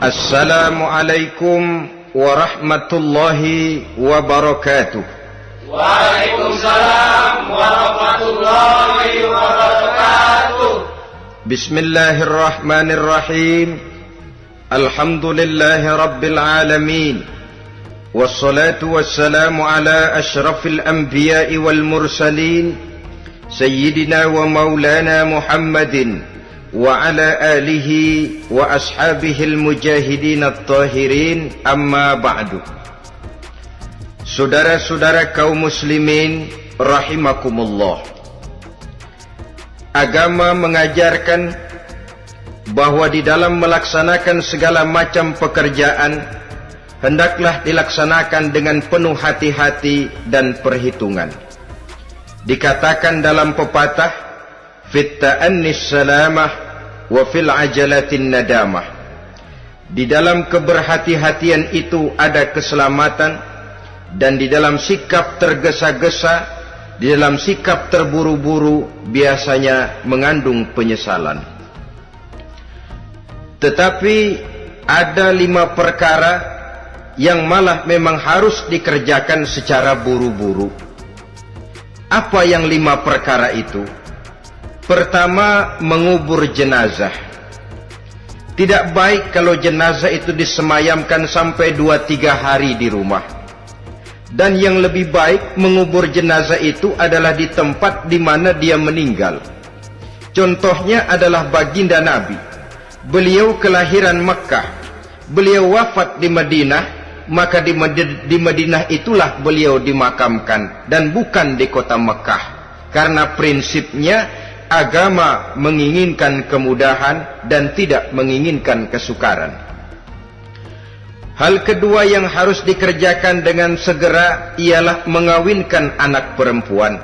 Assalamualaikum warahmatullahi wabarakatuh. Waalaikumsalam warahmatullahi wabarakatuh. Bismillahirrahmanirrahim. Alhamdulillahi rabbil alamin. Wassalatu wassalamu ala ashrafil anbiya'i wal mursalin, Sayyidina wa maulana Muhammadin wa ala alihi wa ashabihil mujahidin at-tahirin, amma ba'du. Saudara-saudara kaum muslimin rahimakumullah, agama mengajarkan bahwa di dalam melaksanakan segala macam pekerjaan hendaklah dilaksanakan dengan penuh hati-hati dan perhitungan. Dikatakan dalam pepatah, fit ta'annis salamah wa fil ajalatin nadamah. Di dalam keberhati-hatian itu ada keselamatan, dan di dalam sikap tergesa-gesa, di dalam sikap terburu-buru biasanya mengandung penyesalan. Tetapi ada 5 perkara yang malah memang harus dikerjakan secara buru-buru. Apa yang 5 perkara itu? Pertama, mengubur jenazah. Tidak baik kalau jenazah itu disemayamkan sampai 2-3 hari di rumah. Dan yang lebih baik, mengubur jenazah itu adalah di tempat di mana dia meninggal. Contohnya adalah baginda Nabi. Beliau kelahiran Mekah. Beliau wafat di Madinah. Maka di Madinah itulah beliau dimakamkan, dan bukan di kota Mekah. Karena prinsipnya agama menginginkan kemudahan dan tidak menginginkan kesukaran. Hal kedua yang harus dikerjakan dengan segera ialah mengawinkan anak perempuan.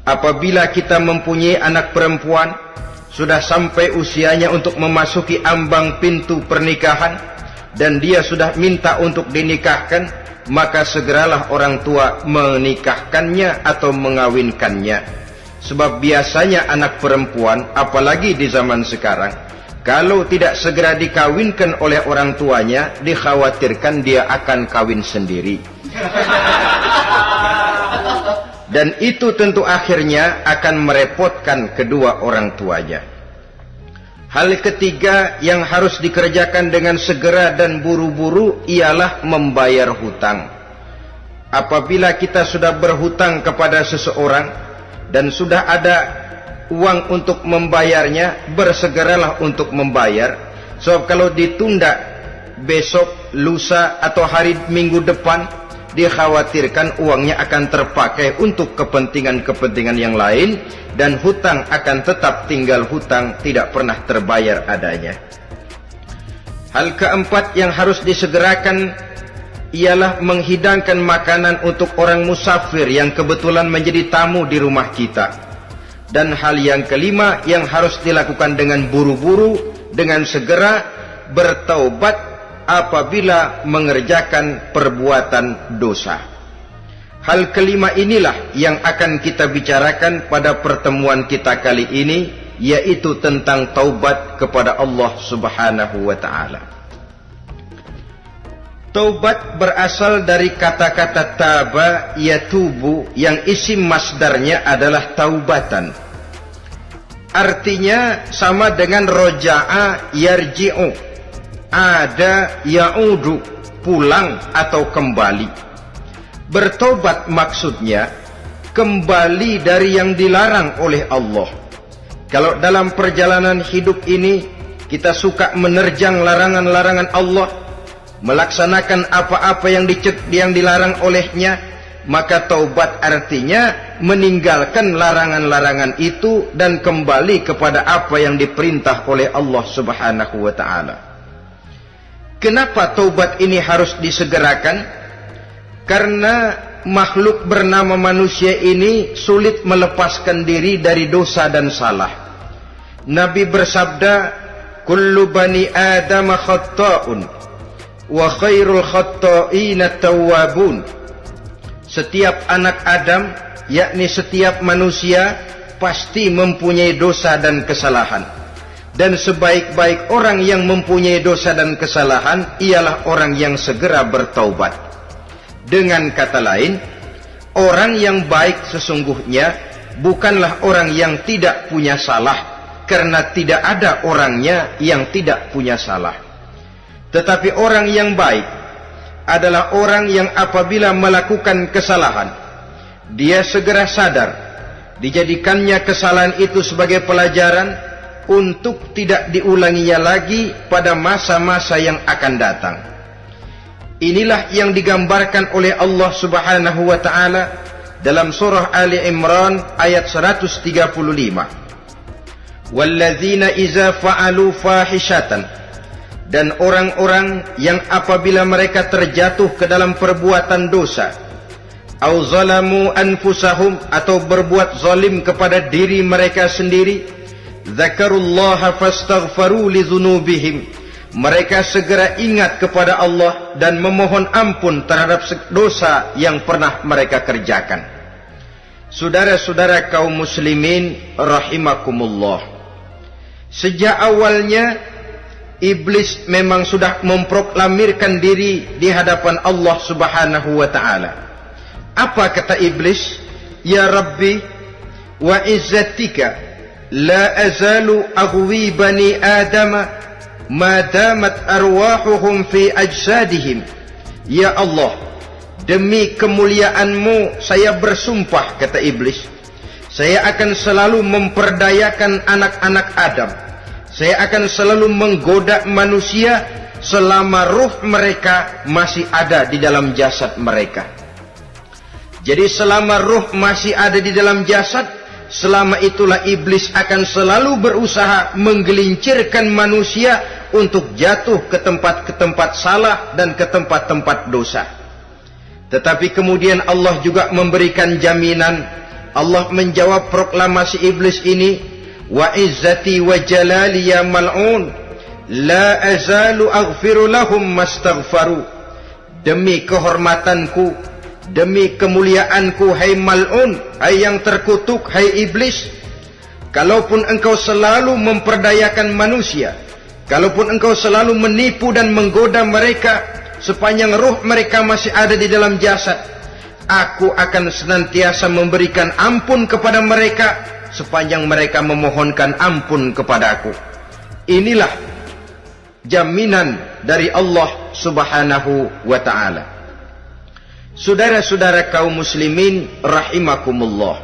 Apabila kita mempunyai anak perempuan, sudah sampai usianya untuk memasuki ambang pintu pernikahan, dan dia sudah minta untuk dinikahkan, maka segeralah orang tua menikahkannya atau mengawinkannya. Sebab biasanya anak perempuan, apalagi di zaman sekarang, kalau tidak segera dikawinkan oleh orang tuanya, dikhawatirkan dia akan kawin sendiri. Dan itu tentu akhirnya akan merepotkan kedua orang tuanya. Hal ketiga yang harus dikerjakan dengan segera dan buru-buru ialah membayar hutang. Apabila kita sudah berhutang kepada seseorang dan sudah ada uang untuk membayarnya, bersegeralah untuk membayar. Sebab kalau ditunda besok, lusa, atau hari minggu depan, dikhawatirkan uangnya akan terpakai untuk kepentingan-kepentingan yang lain, dan hutang akan tetap tinggal hutang, tidak pernah terbayar adanya. Hal keempat yang harus disegerakan ialah menghidangkan makanan untuk orang musafir yang kebetulan menjadi tamu di rumah kita. Dan hal yang kelima yang harus dilakukan dengan buru-buru, dengan segera, bertaubat apabila mengerjakan perbuatan dosa. Hal kelima inilah yang akan kita bicarakan pada pertemuan kita kali ini, yaitu tentang taubat kepada Allah Subhanahu wa ta'ala. Taubat berasal dari kata-kata taba yatubu, yang isim masdarnya adalah taubatan. Artinya sama dengan roja'a yarji'u, ada ya'udu, pulang atau kembali. Bertobat maksudnya kembali dari yang dilarang oleh Allah. Kalau dalam perjalanan hidup ini kita suka menerjang larangan-larangan Allah, melaksanakan apa-apa yang dilarang olehnya, maka taubat artinya meninggalkan larangan-larangan itu dan kembali kepada apa yang diperintah oleh Allah Subhanahu wa ta'ala. Kenapa taubat ini harus disegerakan? Karena makhluk bernama manusia ini sulit melepaskan diri dari dosa dan salah. Nabi bersabda, kullu bani Adam khatta'un wa khairul khatta'ina tawwabun. Setiap anak Adam, yakni setiap manusia, pasti mempunyai dosa dan kesalahan. Dan sebaik-baik orang yang mempunyai dosa dan kesalahan ialah orang yang segera bertaubat. Dengan kata lain, orang yang baik sesungguhnya bukanlah orang yang tidak punya salah, karena tidak ada orangnya yang tidak punya salah. Tetapi orang yang baik adalah orang yang apabila melakukan kesalahan, dia segera sadar, dijadikannya kesalahan itu sebagai pelajaran untuk tidak diulanginya lagi pada masa-masa yang akan datang. Inilah yang digambarkan oleh Allah Subhanahu wa taala dalam surah Ali Imran ayat 135. Walladzina iza fa'alu fahishatan, dan orang-orang yang apabila mereka terjatuh ke dalam perbuatan dosa, au zalamu anfusahum, atau berbuat zalim kepada diri mereka sendiri, dzakarullaha fastaghfaru lidzunubihim, mereka segera ingat kepada Allah dan memohon ampun terhadap dosa yang pernah mereka kerjakan. Saudara-saudara kaum muslimin rahimakumullah, sejak awalnya iblis memang sudah memproklamirkan diri di hadapan Allah Subhanahu wa taala. Apa kata iblis? Ya Rabbi wa izzatika la azalu aghwi bani adama ma damat arwahuhum fi ajsadihim. Ya Allah, demi kemuliaan-Mu saya bersumpah, kata iblis, saya akan selalu memperdayakan anak-anak Adam. Saya akan selalu menggoda manusia selama ruh mereka masih ada di dalam jasad mereka. Jadi selama ruh masih ada di dalam jasad, selama itulah iblis akan selalu berusaha menggelincirkan manusia untuk jatuh ke tempat-tempat salah dan ke tempat-tempat dosa. Tetapi kemudian Allah juga memberikan jaminan. Allah menjawab proklamasi iblis ini, wa izzati wa jalali ya mal'un la azalu aghfiru lahum mastaghfaru. Demi kehormatanku, demi kemuliaanku, hai mal'un, hai yang terkutuk, hai iblis, kalaupun engkau selalu memperdayakan manusia, kalaupun engkau selalu menipu dan menggoda mereka sepanjang ruh mereka masih ada di dalam jasad, aku akan senantiasa memberikan ampun kepada mereka sepanjang mereka memohonkan ampun kepadaku. Inilah jaminan dari Allah Subhanahu wa ta'ala. Saudara-saudara kaum muslimin rahimakumullah,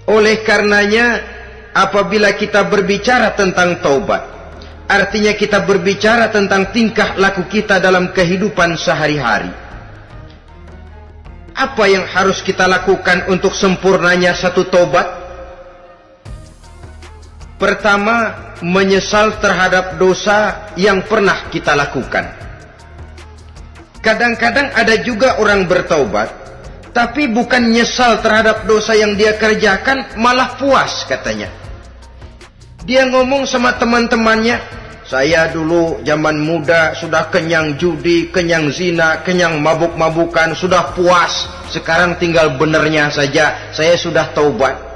oleh karenanya apabila kita berbicara tentang taubat, artinya kita berbicara tentang tingkah laku kita dalam kehidupan sehari-hari. Apa yang harus kita lakukan untuk sempurnanya satu taubat? Pertama, menyesal terhadap dosa yang pernah kita lakukan. Kadang-kadang ada juga orang bertaubat, tapi bukan nyesal terhadap dosa yang dia kerjakan, malah puas katanya. Dia ngomong sama teman-temannya, saya dulu zaman muda sudah kenyang judi, kenyang zina, kenyang mabuk-mabukan, sudah puas. Sekarang tinggal benernya saja, saya sudah taubat.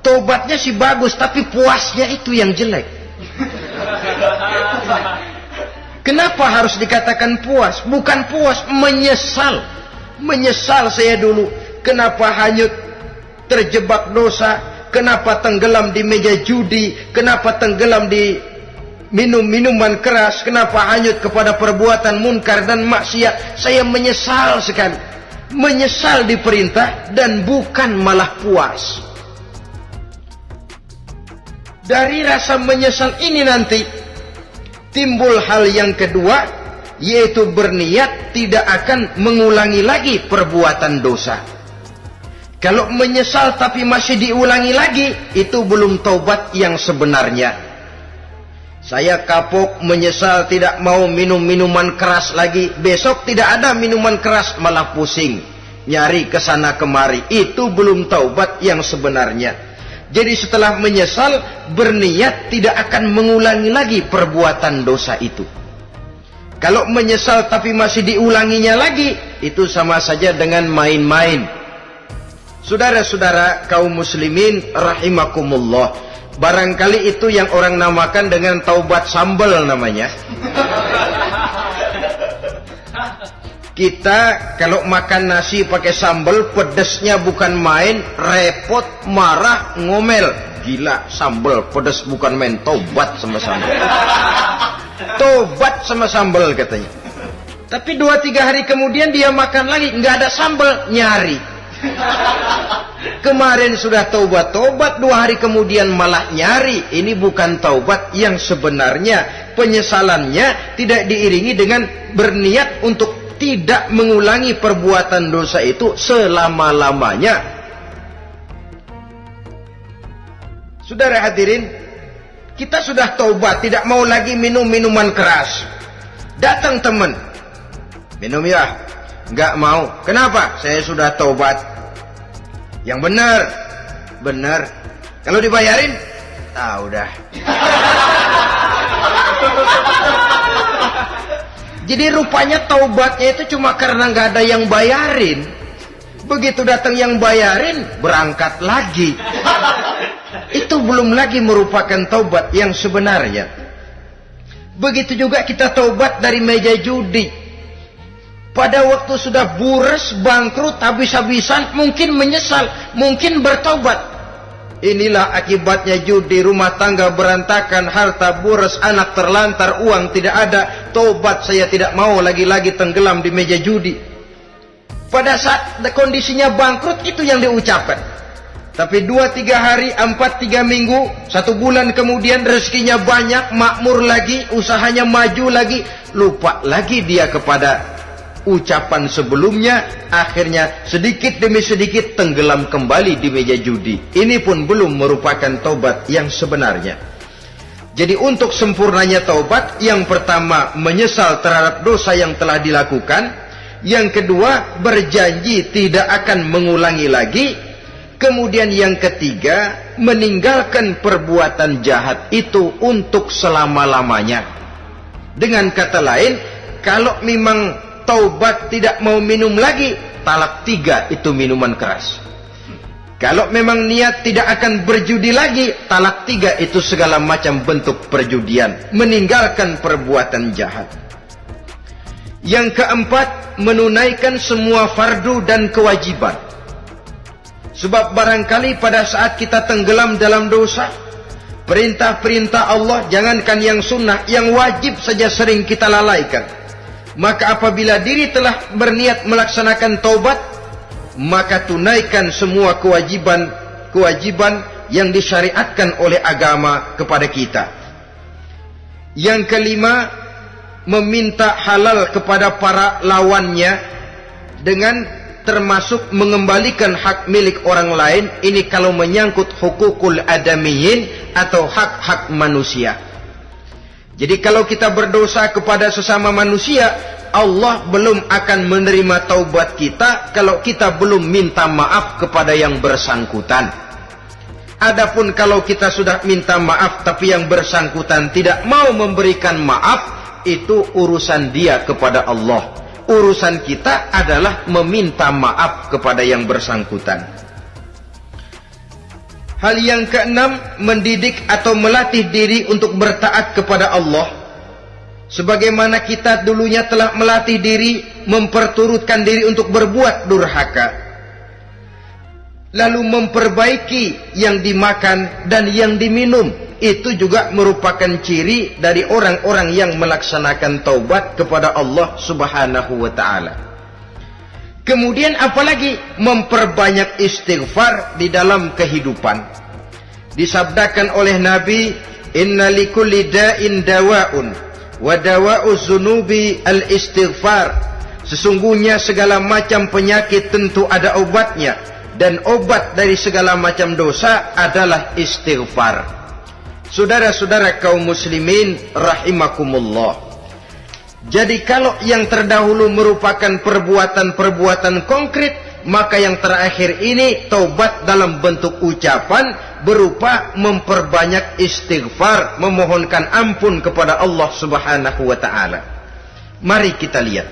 Taubatnya sih bagus, tapi puasnya itu yang jelek. Kenapa harus dikatakan puas? Bukan puas, menyesal. Menyesal saya dulu. Kenapa hanyut terjebak dosa? Kenapa tenggelam di meja judi? Kenapa tenggelam di minum-minuman keras? Kenapa hanyut kepada perbuatan munkar dan maksiat? Saya menyesal sekali. Menyesal diperintah dan bukan malah puas. Dari rasa menyesal ini nanti timbul hal yang kedua, yaitu berniat tidak akan mengulangi lagi perbuatan dosa. Kalau menyesal tapi masih diulangi lagi, itu belum taubat yang sebenarnya. Saya kapok, menyesal, tidak mau minum minuman keras lagi. Besok tidak ada minuman keras, malah pusing, nyari kesana kemari. Itu belum taubat yang sebenarnya. Jadi setelah menyesal, berniat tidak akan mengulangi lagi perbuatan dosa itu. Kalau menyesal tapi masih diulanginya lagi, itu sama saja dengan main-main. Saudara-saudara kaum muslimin rahimakumullah, Barangkali itu yang orang namakan dengan taubat sambal namanya. Kita kalau makan nasi pakai sambal, pedesnya bukan main, repot, marah, ngomel. Gila, sambal pedes bukan main, taubat sama sambal. Taubat sama sambal katanya. Tapi 2-3 hari kemudian dia makan lagi, nggak ada sambal, nyari. Kemarin sudah taubat, 2 hari kemudian malah nyari. Ini bukan taubat yang sebenarnya. Penyesalannya tidak diiringi dengan berniat untuk tidak mengulangi perbuatan dosa itu selama-lamanya. Saudara hadirin, kita sudah taubat, tidak mau lagi minum minuman keras. Datang teman, minum ya? Enggak mau. Kenapa? Saya sudah taubat. Yang benar, benar. Kalau dibayarin, udah. Jadi rupanya taubatnya itu cuma karena nggak ada yang bayarin. Begitu datang yang bayarin, berangkat lagi. Itu belum lagi merupakan taubat yang sebenarnya. Begitu juga kita taubat dari meja judi. Pada waktu sudah bures, bangkrut, habis-habisan, mungkin menyesal, mungkin bertobat. Inilah akibatnya judi, rumah tangga berantakan, harta bures, anak terlantar, uang tidak ada. Tobat, saya tidak mau lagi-lagi tenggelam di meja judi. Pada saat kondisinya bangkrut, itu yang diucapkan. Tapi 2-3 hari, 4-3 minggu, 1 bulan kemudian rezekinya banyak, makmur lagi, usahanya maju lagi, lupa lagi dia kepada ucapan sebelumnya, akhirnya sedikit demi sedikit tenggelam kembali di meja judi. Ini pun belum merupakan taubat yang sebenarnya. Jadi untuk sempurnanya taubat, yang pertama menyesal terhadap dosa yang telah dilakukan, yang kedua berjanji tidak akan mengulangi lagi, kemudian yang ketiga meninggalkan perbuatan jahat itu untuk selama-lamanya. Dengan kata lain, kalau memang taubat tidak mau minum lagi, talak 3 itu minuman keras. Kalau memang niat tidak akan berjudi lagi, talak 3 itu segala macam bentuk perjudian, meninggalkan perbuatan jahat. Yang keempat, menunaikan semua fardu dan kewajiban. Sebab barangkali pada saat kita tenggelam dalam dosa, perintah-perintah Allah, jangankan yang sunnah, yang wajib saja sering kita lalaikan. Maka apabila diri telah berniat melaksanakan taubat, maka tunaikan semua kewajiban yang disyariatkan oleh agama kepada kita. Yang kelima, meminta halal kepada para lawannya dengan termasuk mengembalikan hak milik orang lain. Ini kalau menyangkut hukukul adamiyin atau hak-hak manusia. Jadi kalau kita berdosa kepada sesama manusia, Allah belum akan menerima taubat kita kalau kita belum minta maaf kepada yang bersangkutan. Adapun kalau kita sudah minta maaf tapi yang bersangkutan tidak mau memberikan maaf, itu urusan dia kepada Allah. Urusan kita adalah meminta maaf kepada yang bersangkutan. Hal yang keenam, mendidik atau melatih diri untuk bertaat kepada Allah. Sebagaimana kita dulunya telah melatih diri, memperturutkan diri untuk berbuat durhaka. Lalu memperbaiki yang dimakan dan yang diminum. Itu juga merupakan ciri dari orang-orang yang melaksanakan taubat kepada Allah Subhanahu wa ta'ala. Kemudian apalagi memperbanyak istighfar di dalam kehidupan. Disabdakan oleh Nabi, inna likulli da'in dawa'un wa dawa'u zunubi al-istighfar. Sesungguhnya segala macam penyakit tentu ada obatnya, dan obat dari segala macam dosa adalah istighfar. Saudara-saudara kaum muslimin rahimakumullah. Jadi kalau yang terdahulu merupakan perbuatan-perbuatan konkret, maka yang terakhir ini taubat dalam bentuk ucapan berupa memperbanyak istighfar, memohonkan ampun kepada Allah Subhanahu wa ta'ala. Mari kita lihat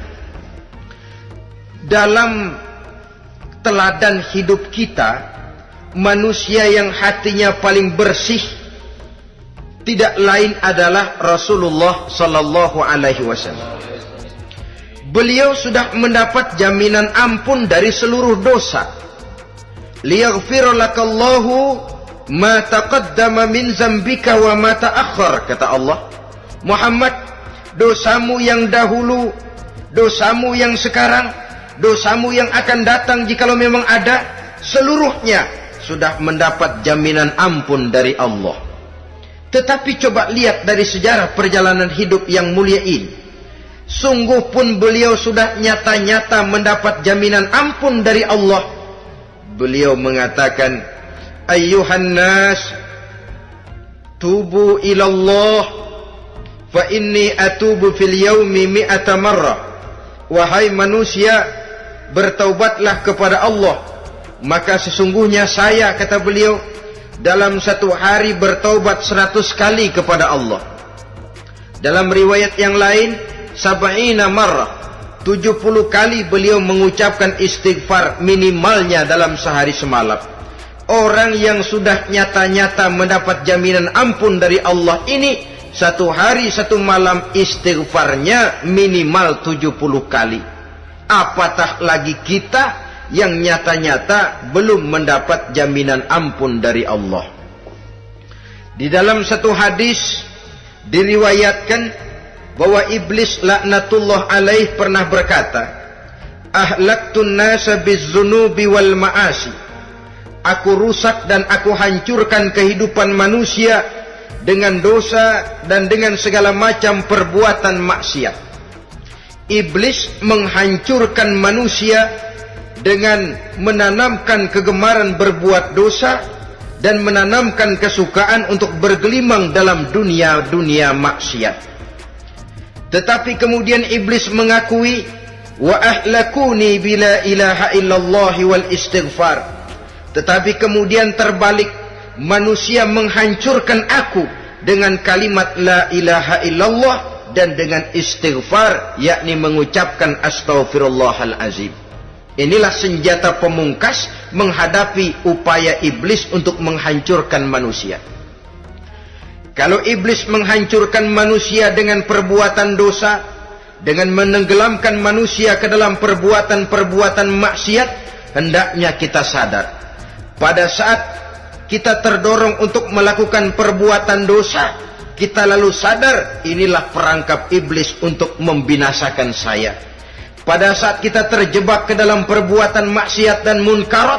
dalam teladan hidup kita, manusia yang hatinya paling bersih, tidak lain adalah Rasulullah sallallahu alaihi wasallam. Beliau sudah mendapat jaminan ampun dari seluruh dosa. Liyaghfir lakallahu ma taqaddama min zambika wa ma ta'akhkhar, kata Allah. Muhammad, dosamu yang dahulu, dosamu yang sekarang, dosamu yang akan datang jikalau memang ada, seluruhnya sudah mendapat jaminan ampun dari Allah. Tetapi coba lihat dari sejarah perjalanan hidup yang mulia ini. Sungguh pun beliau sudah nyata-nyata mendapat jaminan ampun dari Allah. Beliau mengatakan, ayyuhan nas, tubu ilallah, fa inni atubu fil yaumi mi'ata marrah. Wahai manusia, bertaubatlah kepada Allah, maka sesungguhnya saya, kata beliau, dalam satu hari bertaubat 100 kali kepada Allah. Dalam riwayat yang lain, sab'ina marrah, 70 kali beliau mengucapkan istighfar minimalnya dalam sehari semalam. Orang yang sudah nyata-nyata mendapat jaminan ampun dari Allah ini, satu hari satu malam istighfarnya minimal 70 kali. Apatah lagi kita yang nyata-nyata belum mendapat jaminan ampun dari Allah. Di dalam satu hadis diriwayatkan bahwa iblis laknatullah alaih pernah berkata, ahlaktun nasa bizzunubi wal ma'asi. Aku rusak dan aku hancurkan kehidupan manusia dengan dosa dan dengan segala macam perbuatan maksiat. Iblis menghancurkan manusia dengan menanamkan kegemaran berbuat dosa dan menanamkan kesukaan untuk bergelimang dalam dunia maksiat. Tetapi kemudian iblis mengakui, wa ahlakuni bila ilaha illallah wal istighfar. Tetapi kemudian terbalik, manusia menghancurkan aku dengan kalimat la ilaha illallah dan dengan istighfar, yakni mengucapkan astaghfirullahalazim. Inilah senjata pemungkas menghadapi upaya iblis untuk menghancurkan manusia. Kalau iblis menghancurkan manusia dengan perbuatan dosa, dengan menenggelamkan manusia ke dalam perbuatan-perbuatan maksiat, hendaknya kita sadar. Pada saat kita terdorong untuk melakukan perbuatan dosa, kita lalu sadar inilah perangkap iblis untuk membinasakan saya. Pada saat kita terjebak ke dalam perbuatan maksiat dan munkarat,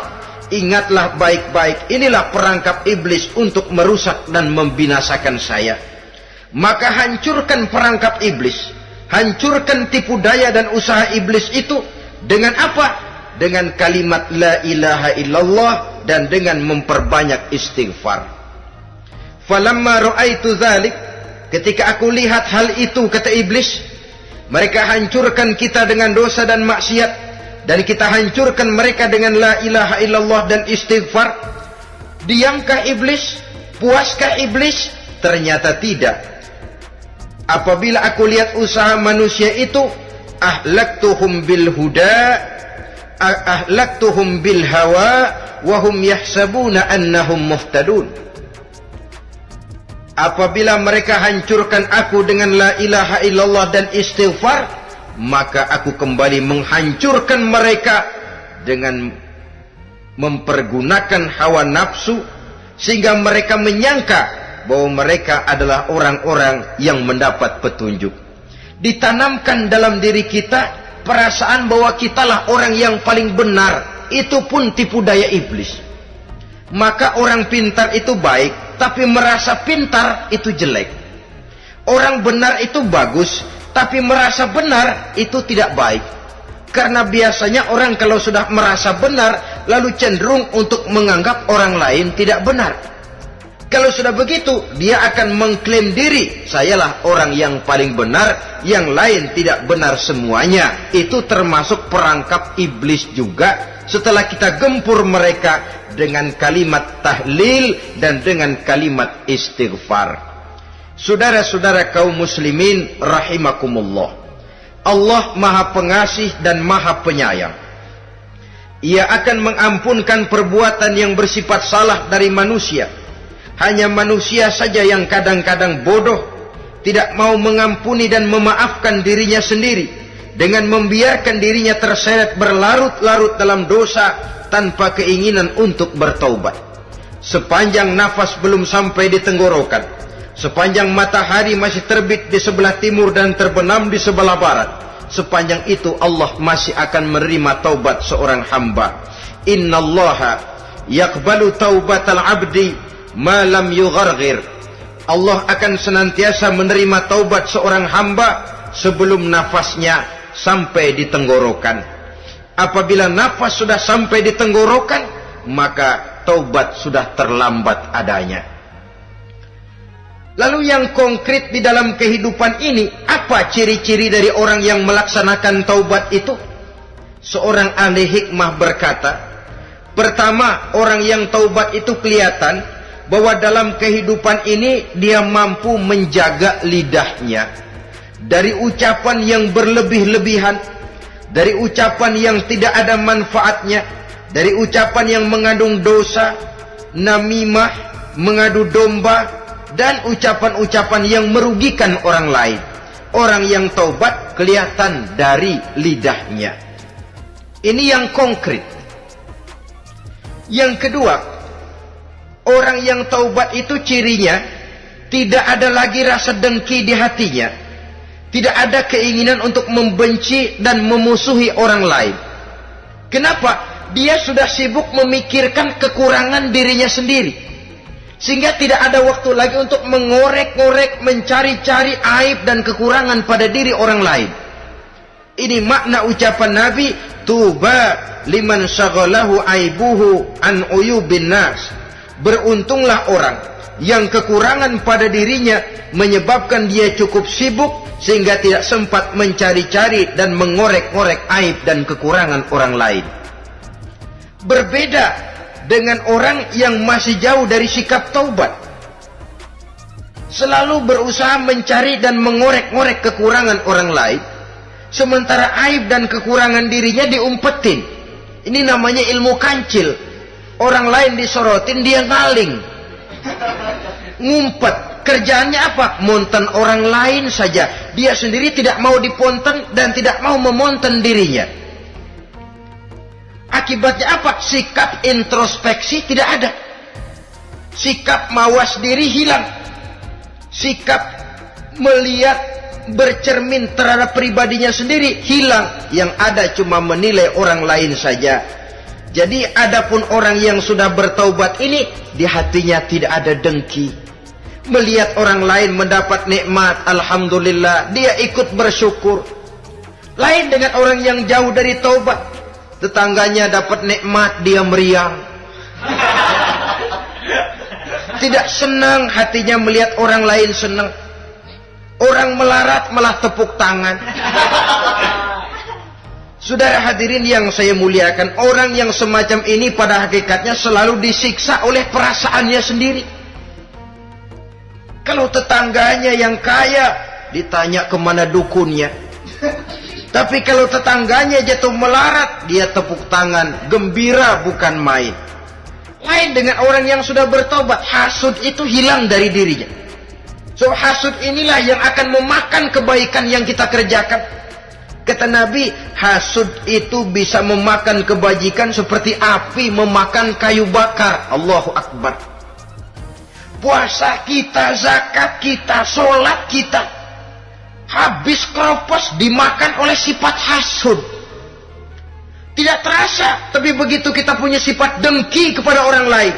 ingatlah baik-baik, inilah perangkap iblis untuk merusak dan membinasakan saya. Maka hancurkan perangkap iblis, hancurkan tipu daya dan usaha iblis itu dengan apa? Dengan kalimat la ilaha illallah dan dengan memperbanyak istighfar. Falamma ra'aitu dzalik, ketika aku lihat hal itu, kata iblis, mereka hancurkan kita dengan dosa dan maksiat, dan kita hancurkan mereka dengan la ilaha illallah dan istighfar. Diamkah iblis? Puaskah iblis? Ternyata tidak. Apabila aku lihat usaha manusia itu, ahlaktuhum bil huda, ahlaktuhum bil hawa, wahum yahsabuna annahum muhtadun. Apabila mereka hancurkan aku dengan la ilaha illallah dan istighfar, maka aku kembali menghancurkan mereka dengan mempergunakan hawa nafsu, sehingga mereka menyangka bahwa mereka adalah orang-orang yang mendapat petunjuk. Ditanamkan dalam diri kita perasaan bahwa kitalah orang yang paling benar, itu pun tipu daya iblis. Maka orang pintar itu baik, tapi merasa pintar itu jelek. Orang benar itu bagus, tapi merasa benar itu tidak baik. Karena biasanya orang kalau sudah merasa benar, lalu cenderung untuk menganggap orang lain tidak benar. Kalau sudah begitu, dia akan mengklaim diri, sayalah orang yang paling benar, yang lain tidak benar semuanya. Itu termasuk perangkap iblis juga. Setelah kita gempur mereka dengan kalimat tahlil dan dengan kalimat istighfar. Saudara-saudara kaum muslimin rahimakumullah, Allah Maha Pengasih dan Maha Penyayang. Ia akan mengampunkan perbuatan yang bersifat salah dari manusia Hanya manusia saja yang kadang-kadang bodoh, tidak mau mengampuni dan memaafkan dirinya sendiri, dengan membiarkan dirinya terseret berlarut-larut dalam dosa tanpa keinginan untuk bertaubat. Sepanjang nafas belum sampai di tenggorokan, sepanjang matahari masih terbit di sebelah timur dan terbenam di sebelah barat, sepanjang itu Allah masih akan menerima taubat seorang hamba. Innallaha yaqbalu taubatal abdi ma lam yugharghir. Allah akan senantiasa menerima taubat seorang hamba sebelum nafasnya sampai di tenggorokan. Apabila nafas sudah sampai di tenggorokan, maka taubat sudah terlambat adanya. Lalu yang konkret di dalam kehidupan ini, apa ciri-ciri dari orang yang melaksanakan taubat itu? Seorang ahli hikmah berkata, pertama, orang yang taubat itu kelihatan bahwa dalam kehidupan ini dia mampu menjaga lidahnya dari ucapan yang berlebih-lebihan, dari ucapan yang tidak ada manfaatnya, dari ucapan yang mengandung dosa, namimah, mengadu domba, dan ucapan-ucapan yang merugikan orang lain. Orang yang taubat kelihatan dari lidahnya. Ini yang konkret. Yang kedua, orang yang taubat itu cirinya tidak ada lagi rasa dengki di hatinya, tidak ada keinginan untuk membenci dan memusuhi orang lain. Kenapa? Dia sudah sibuk memikirkan kekurangan dirinya sendiri, sehingga tidak ada waktu lagi untuk mengorek-ngorek, mencari-cari aib dan kekurangan pada diri orang lain. Ini makna ucapan Nabi, tuba liman syaghalahu aibuhu an uyubin nas. Beruntunglah orang yang kekurangan pada dirinya menyebabkan dia cukup sibuk sehingga tidak sempat mencari-cari dan mengorek-ngorek aib dan kekurangan orang lain. Berbeda dengan orang yang masih jauh dari sikap taubat, selalu berusaha mencari dan mengorek-ngorek kekurangan orang lain, sementara aib dan kekurangan dirinya diumpetin. Ini namanya ilmu kancil. Orang lain disorotin, dia ngaling, ngumpet. Kerjaannya apa? Monten orang lain saja. Dia sendiri tidak mau diponten dan tidak mau memonten dirinya. Akibatnya apa? Sikap introspeksi tidak ada. Sikap mawas diri hilang. Sikap melihat, bercermin terhadap pribadinya sendiri hilang. Yang ada cuma menilai orang lain saja. Jadi adapun orang yang sudah bertaubat ini, di hatinya tidak ada dengki. Melihat orang lain mendapat nikmat, alhamdulillah, dia ikut bersyukur. Lain dengan orang yang jauh dari taubat. Tetangganya dapat nikmat, dia meriang. Tidak senang hatinya melihat orang lain senang. Orang melarat malah tepuk tangan. Saudara hadirin yang saya muliakan, orang yang semacam ini pada hakikatnya selalu disiksa oleh perasaannya sendiri. Kalau tetangganya yang kaya, ditanya kemana dukunnya. Tapi kalau tetangganya jatuh melarat, dia tepuk tangan, gembira bukan main. Lain dengan orang yang sudah bertobat, hasud itu hilang dari dirinya. So hasud inilah yang akan memakan kebaikan yang kita kerjakan. Kata Nabi, hasud itu bisa memakan kebajikan seperti api memakan kayu bakar. Allahu Akbar. Puasa kita, zakat kita, sholat kita, habis keropos dimakan oleh sifat hasud. Tidak terasa, tapi begitu kita punya sifat dengki kepada orang lain,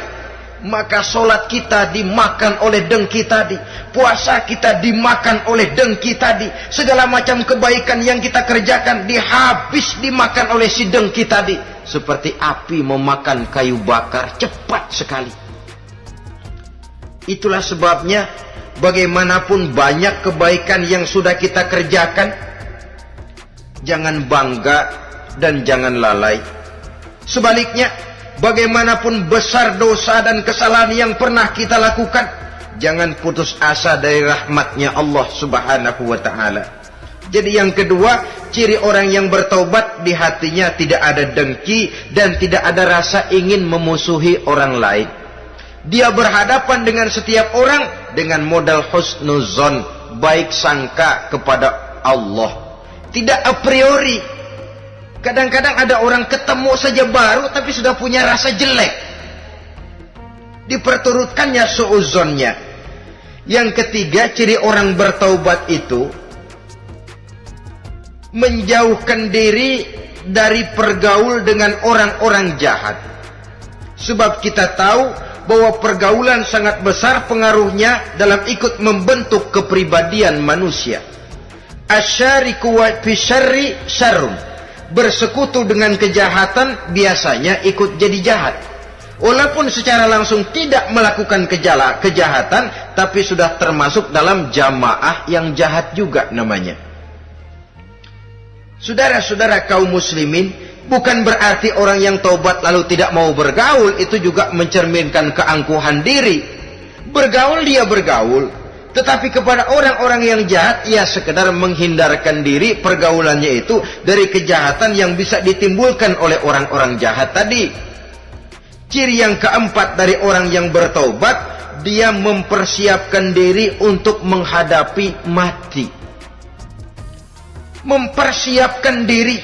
maka sholat kita dimakan oleh dengki tadi, puasa kita dimakan oleh dengki tadi, segala macam kebaikan yang kita kerjakan dimakan oleh si dengki tadi, seperti api memakan kayu bakar, cepat sekali. Itulah sebabnya bagaimanapun banyak kebaikan yang sudah kita kerjakan, jangan bangga dan jangan lalai. Sebaliknya, bagaimanapun besar dosa dan kesalahan yang pernah kita lakukan, jangan putus asa dari rahmatnya Allah Subhanahu wa ta'ala. Jadi yang kedua, ciri orang yang bertaubat, di hatinya tidak ada dengki dan tidak ada rasa ingin memusuhi orang lain. Dia berhadapan dengan setiap orang dengan modal husnuzon, baik sangka kepada Allah, tidak a priori. Kadang-kadang ada orang ketemu saja baru tapi sudah punya rasa jelek, diperturutkannya suuzonnya. Yang ketiga, ciri orang bertaubat itu menjauhkan diri dari pergaul dengan orang-orang jahat. Sebab kita tahu bahwa pergaulan sangat besar pengaruhnya dalam ikut membentuk kepribadian manusia. Asyariku wa fi syarri syarrun. Bersekutu dengan kejahatan biasanya ikut jadi jahat. Walaupun secara langsung tidak melakukan kejahatan, tapi sudah termasuk dalam jamaah yang jahat juga namanya. Saudara-saudara kaum muslimin, bukan berarti orang yang taubat lalu tidak mau bergaul itu juga mencerminkan keangkuhan diri. Bergaul dia bergaul, tetapi kepada orang-orang yang jahat ia sekedar menghindarkan diri pergaulannya itu dari kejahatan yang bisa ditimbulkan oleh orang-orang jahat tadi. Ciri yang keempat dari orang yang bertaubat, dia mempersiapkan diri untuk menghadapi mati. Mempersiapkan diri.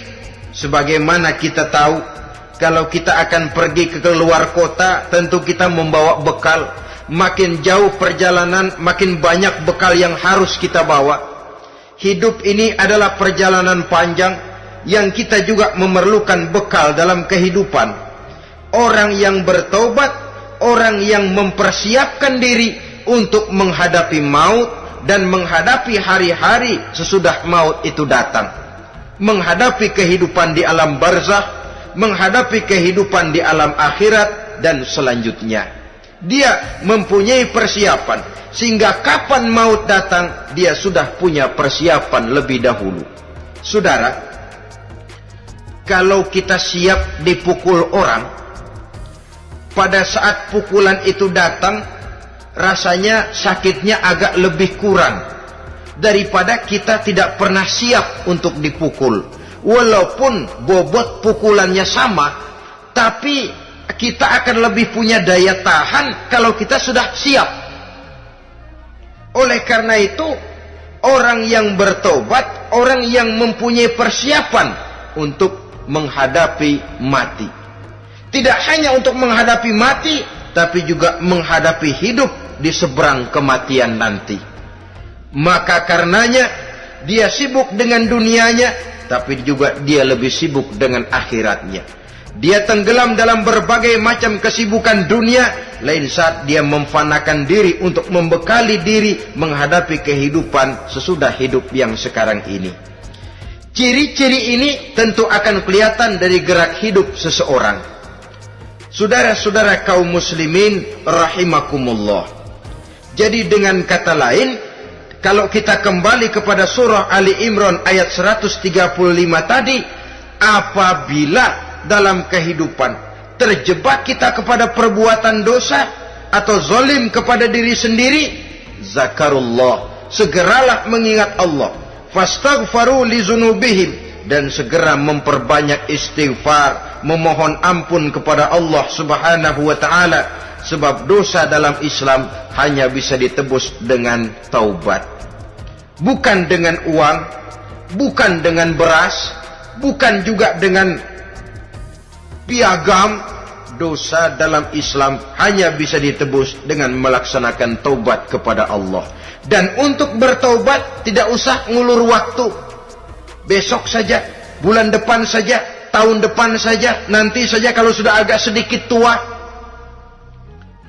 Sebagaimana kita tahu, kalau kita akan pergi ke luar kota, tentu kita membawa bekal. Makin jauh perjalanan, makin banyak bekal yang harus kita bawa. Hidup ini adalah perjalanan panjang yang kita juga memerlukan bekal dalam kehidupan. Orang yang bertaubat, orang yang mempersiapkan diri untuk menghadapi maut dan menghadapi hari-hari sesudah maut itu datang. Menghadapi kehidupan di alam barzakh, menghadapi kehidupan di alam akhirat dan selanjutnya. Dia mempunyai persiapan sehingga kapan maut datang dia sudah punya persiapan lebih dahulu. Saudara, kalau kita siap dipukul orang, pada saat pukulan itu datang, rasanya sakitnya agak lebih kurang daripada kita tidak pernah siap untuk dipukul. Walaupun bobot pukulannya sama, tapi kita akan lebih punya daya tahan kalau kita sudah siap. Oleh karena itu, orang yang bertobat, orang yang mempunyai persiapan untuk menghadapi mati. Tidak hanya untuk menghadapi mati, tapi juga menghadapi hidup di seberang kematian nanti. Maka karenanya dia sibuk dengan dunianya, tapi juga dia lebih sibuk dengan akhiratnya. Dia tenggelam dalam berbagai macam kesibukan dunia, lain saat dia memfanakan diri untuk membekali diri menghadapi kehidupan sesudah hidup yang sekarang ini. Ciri-ciri ini tentu akan kelihatan dari gerak hidup seseorang. Saudara-saudara kaum muslimin rahimakumullah. Jadi dengan kata lain, kalau kita kembali kepada surah Ali Imran ayat 135 tadi, apabila dalam kehidupan terjebak kita kepada perbuatan dosa atau zalim kepada diri sendiri, zakarullah, segeralah mengingat Allah, fastaghfaru li dzunubihim, dan segera memperbanyak istighfar, memohon ampun kepada Allah Subhanahu wa taala, sebab dosa dalam Islam hanya bisa ditebus dengan taubat. Bukan dengan uang, bukan dengan beras, bukan juga dengan piagam. Dosa dalam Islam hanya bisa ditebus dengan melaksanakan taubat kepada Allah. Dan untuk bertaubat tidak usah ngulur waktu. Besok saja, bulan depan saja, tahun depan saja, nanti saja kalau sudah agak sedikit tua.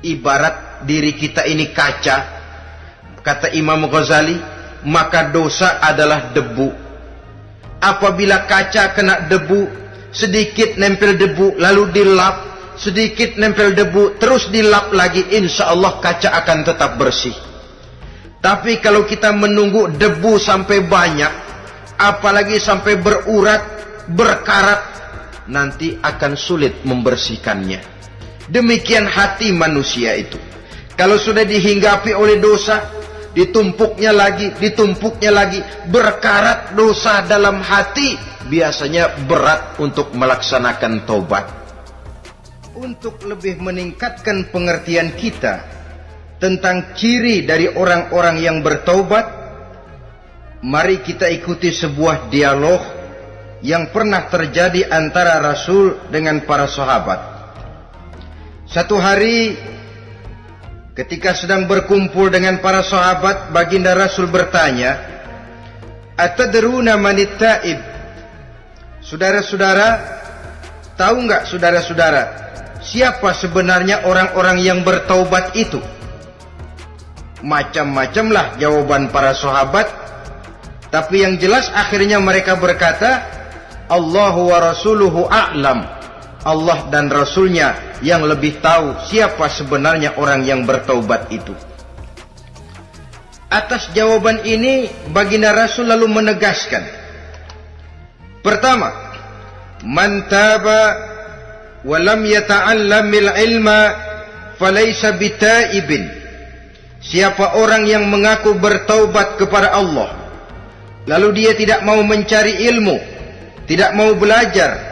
Ibarat diri kita ini kaca, kata Imam Ghazali, maka dosa adalah debu. Apabila kaca kena debu, sedikit nempel debu, lalu dilap, sedikit nempel debu, terus dilap lagi, insya Allah kaca akan tetap bersih. Tapi kalau kita menunggu debu sampai banyak, apalagi sampai berurat, berkarat, nanti akan sulit membersihkannya. Demikian hati manusia itu. Kalau sudah dihinggapi oleh dosa, ditumpuknya lagi, berkarat dosa dalam hati, biasanya berat untuk melaksanakan taubat. untuk lebih meningkatkan pengertian kita tentang ciri dari orang-orang yang bertaubat, mari kita ikuti sebuah dialog yang pernah terjadi antara Rasul dengan para sahabat. Satu hari ketika sedang berkumpul dengan para sahabat, baginda Rasul bertanya, "Atadruna manit taib?" Saudara-saudara, tahu enggak saudara-saudara, siapa sebenarnya orang-orang yang bertaubat itu? Macam-macamlah jawaban para sahabat, tapi yang jelas akhirnya mereka berkata, Allahu wa rasuluhu a'lam. Allah dan Rasulnya yang lebih tahu siapa sebenarnya orang yang bertaubat itu. Atas jawaban ini, baginda Rasul lalu menegaskan, pertama, man taba wa lam yata'allamil ilma falaysa bitaibin. Siapa orang yang mengaku bertaubat kepada Allah, lalu dia tidak mau mencari ilmu, tidak mau belajar,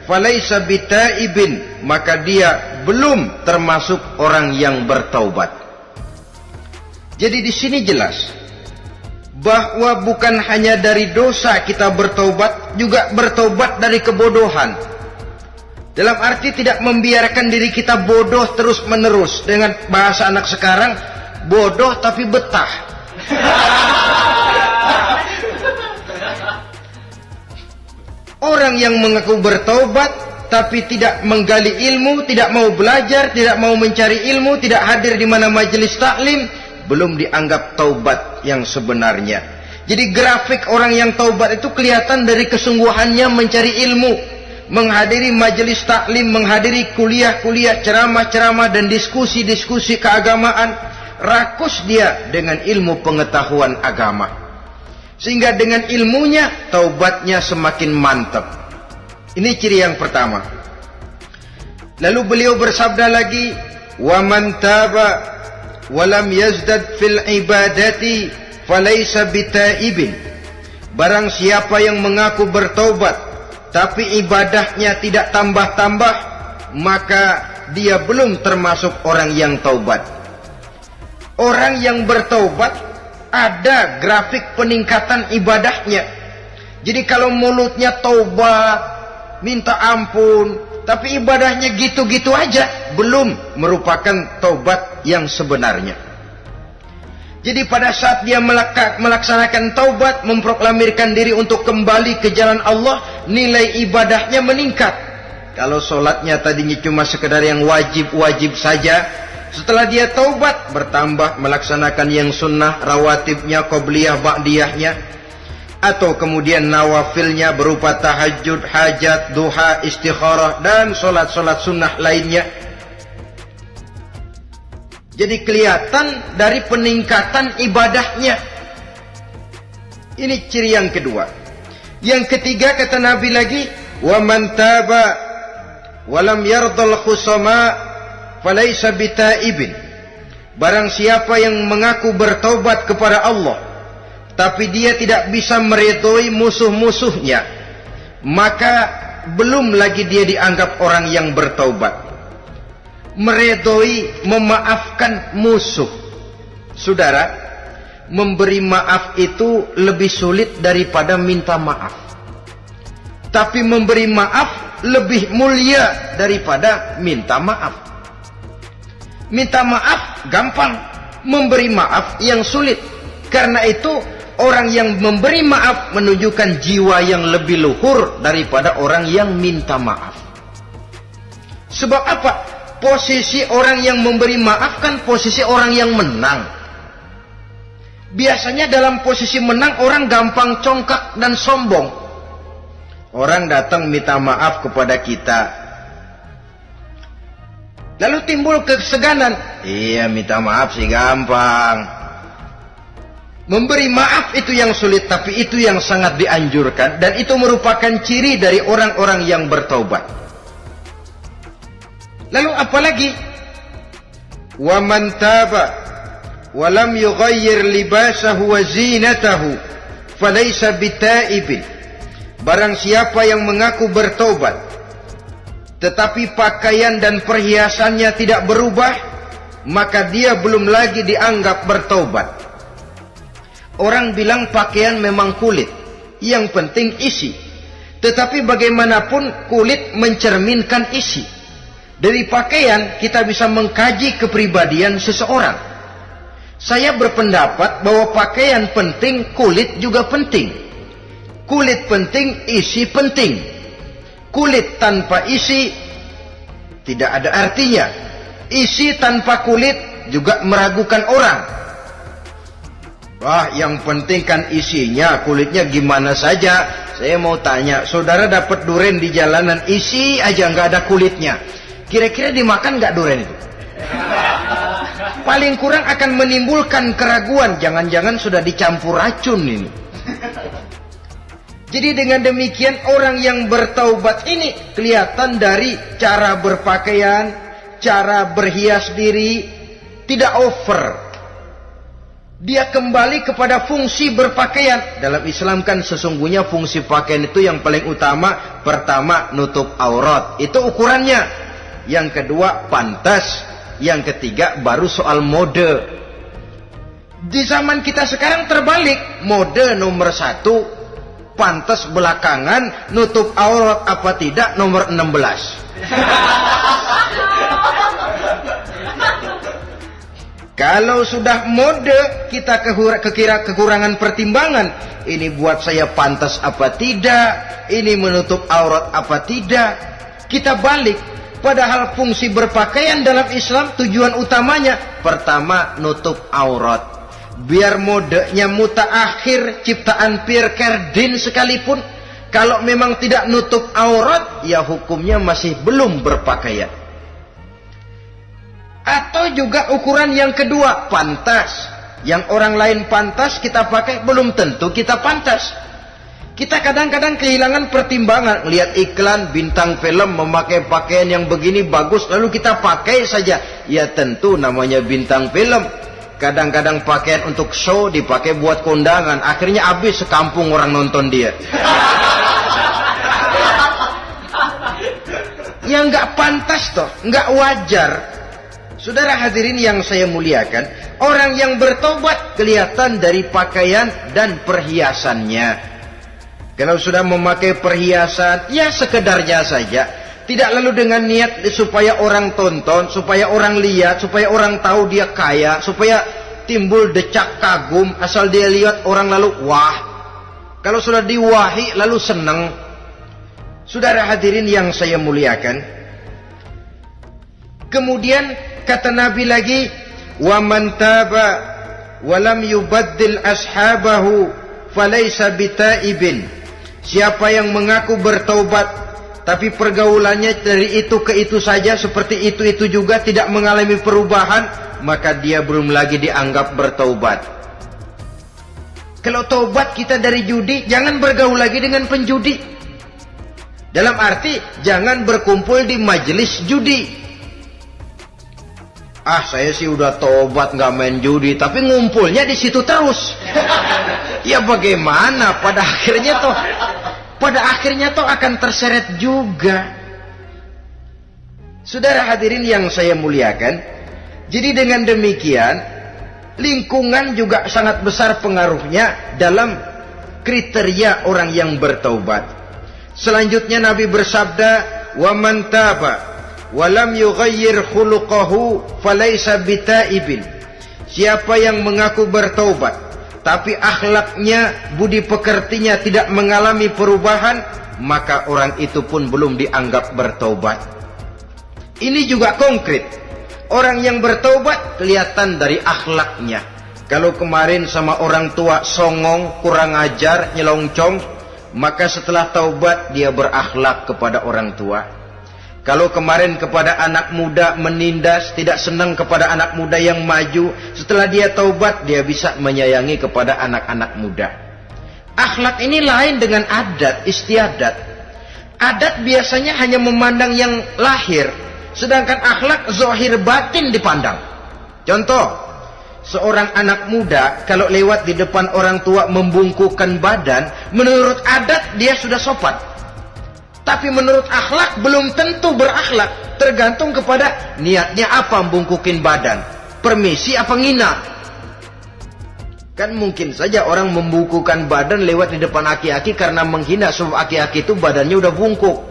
falaysa bitaibin, maka dia belum termasuk orang yang bertaubat. Jadi di sini jelas bahwa bukan hanya dari dosa kita bertaubat, juga bertaubat dari kebodohan. Dalam arti tidak membiarkan diri kita bodoh terus menerus. Dengan bahasa anak sekarang, bodoh tapi betah. Orang yang mengaku bertaubat tapi tidak menggali ilmu, tidak mau belajar, tidak mau mencari ilmu, tidak hadir di mana majelis taklim, belum dianggap taubat yang sebenarnya. Jadi grafik orang yang taubat itu kelihatan dari kesungguhannya mencari ilmu, menghadiri majelis taklim, menghadiri kuliah-kuliah, ceramah-ceramah dan diskusi-diskusi keagamaan. Rakus dia dengan ilmu pengetahuan agama, sehingga dengan ilmunya taubatnya semakin mantap. Ini ciri yang pertama. Lalu beliau bersabda lagi, wa man taba wa lam yazdad fil ibadati falaysa bitaibin. Barang siapa yang mengaku bertaubat tapi ibadahnya tidak tambah-tambah, maka dia belum termasuk orang yang taubat. Orang yang bertaubat ada grafik peningkatan ibadahnya. Jadi kalau mulutnya taubat, minta ampun, tapi ibadahnya gitu-gitu aja, belum merupakan taubat yang sebenarnya. Jadi pada saat dia melaksanakan taubat, memproklamirkan diri untuk kembali ke jalan Allah, nilai ibadahnya meningkat. Kalau sholatnya tadinya cuma sekedar yang wajib-wajib saja, setelah dia taubat bertambah melaksanakan yang sunnah, rawatibnya, qobliyah, ba'diyahnya, atau kemudian nawafilnya berupa tahajud, hajat, duha, istikharah, dan solat-solat sunnah lainnya. Jadi kelihatan dari peningkatan ibadahnya. Ini ciri yang kedua. Yang ketiga kata Nabi lagi, wa man taba wa lam yardal khusama falaysa bitaibin. Barang siapa yang mengaku bertaubat kepada Allah tapi dia tidak bisa meridhoi musuh-musuhnya, maka belum lagi dia dianggap orang yang bertaubat. Meridhoi, memaafkan musuh. Saudara, memberi maaf itu lebih sulit daripada minta maaf. Tapi memberi maaf lebih mulia daripada minta maaf. Minta maaf gampang, memberi maaf yang sulit. Karena itu orang yang memberi maaf menunjukkan jiwa yang lebih luhur daripada orang yang minta maaf. Sebab apa? Posisi orang yang memberi maaf kan posisi orang yang menang. Biasanya dalam posisi menang orang gampang congkak dan sombong. Orang datang minta maaf kepada kita, lalu timbul keseganan. Iya, minta maaf sih gampang. Memberi maaf itu yang sulit, tapi itu yang sangat dianjurkan. Dan itu merupakan ciri dari orang-orang yang bertaubat. Lalu apalagi? Wa man taba wa lam yughayyir libasahu wa zinatahu falaysa bitaibin. Barang siapa yang mengaku bertaubat tetapi pakaian dan perhiasannya tidak berubah, maka dia belum lagi dianggap bertaubat. Orang bilang pakaian memang kulit, yang penting isi. Tetapi bagaimanapun kulit mencerminkan isi. Dari pakaian kita bisa mengkaji kepribadian seseorang. Saya berpendapat bahwa pakaian penting, kulit juga penting. Kulit penting, isi penting. Kulit tanpa isi tidak ada artinya. Isi tanpa kulit juga meragukan orang. Wah, yang penting kan isinya, kulitnya gimana saja. Saya mau tanya, saudara dapat duren di jalanan, isi aja nggak ada kulitnya. Kira-kira dimakan nggak duren itu? Paling kurang akan menimbulkan keraguan, jangan-jangan sudah dicampur racun ini. Jadi dengan demikian orang yang bertaubat ini kelihatan dari cara berpakaian, cara berhias diri, tidak over. Dia kembali kepada fungsi berpakaian. Dalam Islam kan sesungguhnya fungsi pakaian itu yang paling utama. Pertama, nutup aurat. Itu ukurannya. Yang kedua, pantas. Yang ketiga, baru soal mode. Di zaman kita sekarang terbalik. Mode nomor 1, pantas belakangan, nutup aurat apa tidak nomor 16. Kalau sudah mode, kita kekurangan pertimbangan. Ini buat saya pantas apa tidak, ini menutup aurat apa tidak. Kita balik. Padahal fungsi berpakaian dalam Islam tujuan utamanya pertama nutup aurat. Biar modenya mutaakhir, ciptaan Pierre Cardin sekalipun, kalau memang tidak nutup aurat, ya hukumnya masih belum berpakaian. Atau juga ukuran yang kedua, pantas. Yang orang lain pantas kita pakai, belum tentu kita pantas. Kita kadang-kadang kehilangan pertimbangan. Lihat iklan bintang film memakai pakaian yang begini bagus, lalu kita pakai saja. Ya tentu namanya bintang film. Kadang-kadang pakaian untuk show dipakai buat kondangan. Akhirnya habis sekampung orang nonton dia. Ya nggak pantas toh, nggak wajar. Saudara hadirin yang saya muliakan, orang yang bertobat kelihatan dari pakaian dan perhiasannya. Kalau sudah memakai perhiasan, ya sekedarnya saja. Tidak lalu dengan niat supaya orang tonton, supaya orang lihat, supaya orang tahu dia kaya, supaya timbul decak kagum, asal dia lihat orang lalu wah. Kalau sudah diwahi lalu senang. Saudara hadirin yang saya muliakan, kemudian kata Nabi lagi, wa man taba wa lam yubaddil ashabahu falaysa bitaibin. Siapa yang mengaku bertaubat tapi pergaulannya dari itu ke itu saja, seperti itu juga, tidak mengalami perubahan, maka dia belum lagi dianggap bertaubat. Kalau taubat kita dari judi, jangan bergaul lagi dengan penjudi. Dalam arti jangan berkumpul di majelis judi. Ah, saya sih udah tobat nggak main judi, tapi ngumpulnya di situ terus. Ya bagaimana? Pada akhirnya toh akan terseret juga. Saudara hadirin yang saya muliakan, jadi dengan demikian lingkungan juga sangat besar pengaruhnya dalam kriteria orang yang bertaubat. Selanjutnya Nabi bersabda, wa man taba walam yughayyir khuluquhu falaysa bitaibin. Siapa yang mengaku bertaubat tapi akhlaknya, budi pekertinya tidak mengalami perubahan, maka orang itu pun belum dianggap bertaubat. Ini juga konkret. Orang yang bertaubat kelihatan dari akhlaknya. Kalau kemarin sama orang tua songong, kurang ajar, nyelongcong, maka setelah taubat dia berakhlak kepada orang tua. Kalau kemarin kepada anak muda menindas, tidak senang kepada anak muda yang maju, setelah dia taubat dia bisa menyayangi kepada anak-anak muda. Akhlak ini lain dengan adat, istiadat. Adat biasanya hanya memandang yang lahir, sedangkan akhlak zahir batin dipandang. Contoh, seorang anak muda kalau lewat di depan orang tua membungkukkan badan, menurut adat dia sudah sopan. Tapi menurut akhlak belum tentu berakhlak. Tergantung kepada niatnya apa membungkukin badan. Permisi apa ngina. Kan mungkin saja orang membungkukkan badan lewat di depan aki-aki karena menghina, sebab aki-aki itu badannya udah bungkuk.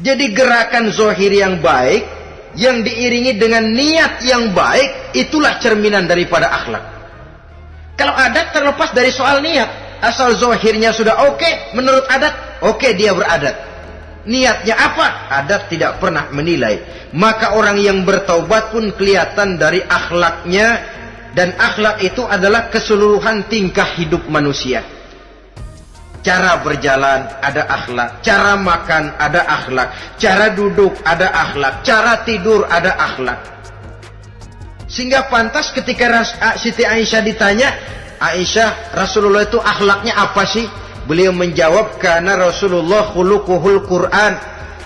Jadi gerakan zohir yang baik, yang diiringi dengan niat yang baik, itulah cerminan daripada akhlak. Kalau adat terlepas dari soal niat. Asal zohirnya sudah oke, menurut adat, oke dia beradat. Niatnya apa? Adat tidak pernah menilai. Maka orang yang bertaubat pun kelihatan dari akhlaknya. Dan akhlak itu adalah keseluruhan tingkah hidup manusia. Cara berjalan ada akhlak, cara makan ada akhlak, cara duduk ada akhlak, cara tidur ada akhlak. Sehingga pantas ketika Siti Aisyah ditanya, Aisyah, Rasulullah itu akhlaknya apa sih? Beliau menjawab, karena Rasulullah khuluquhul Quran.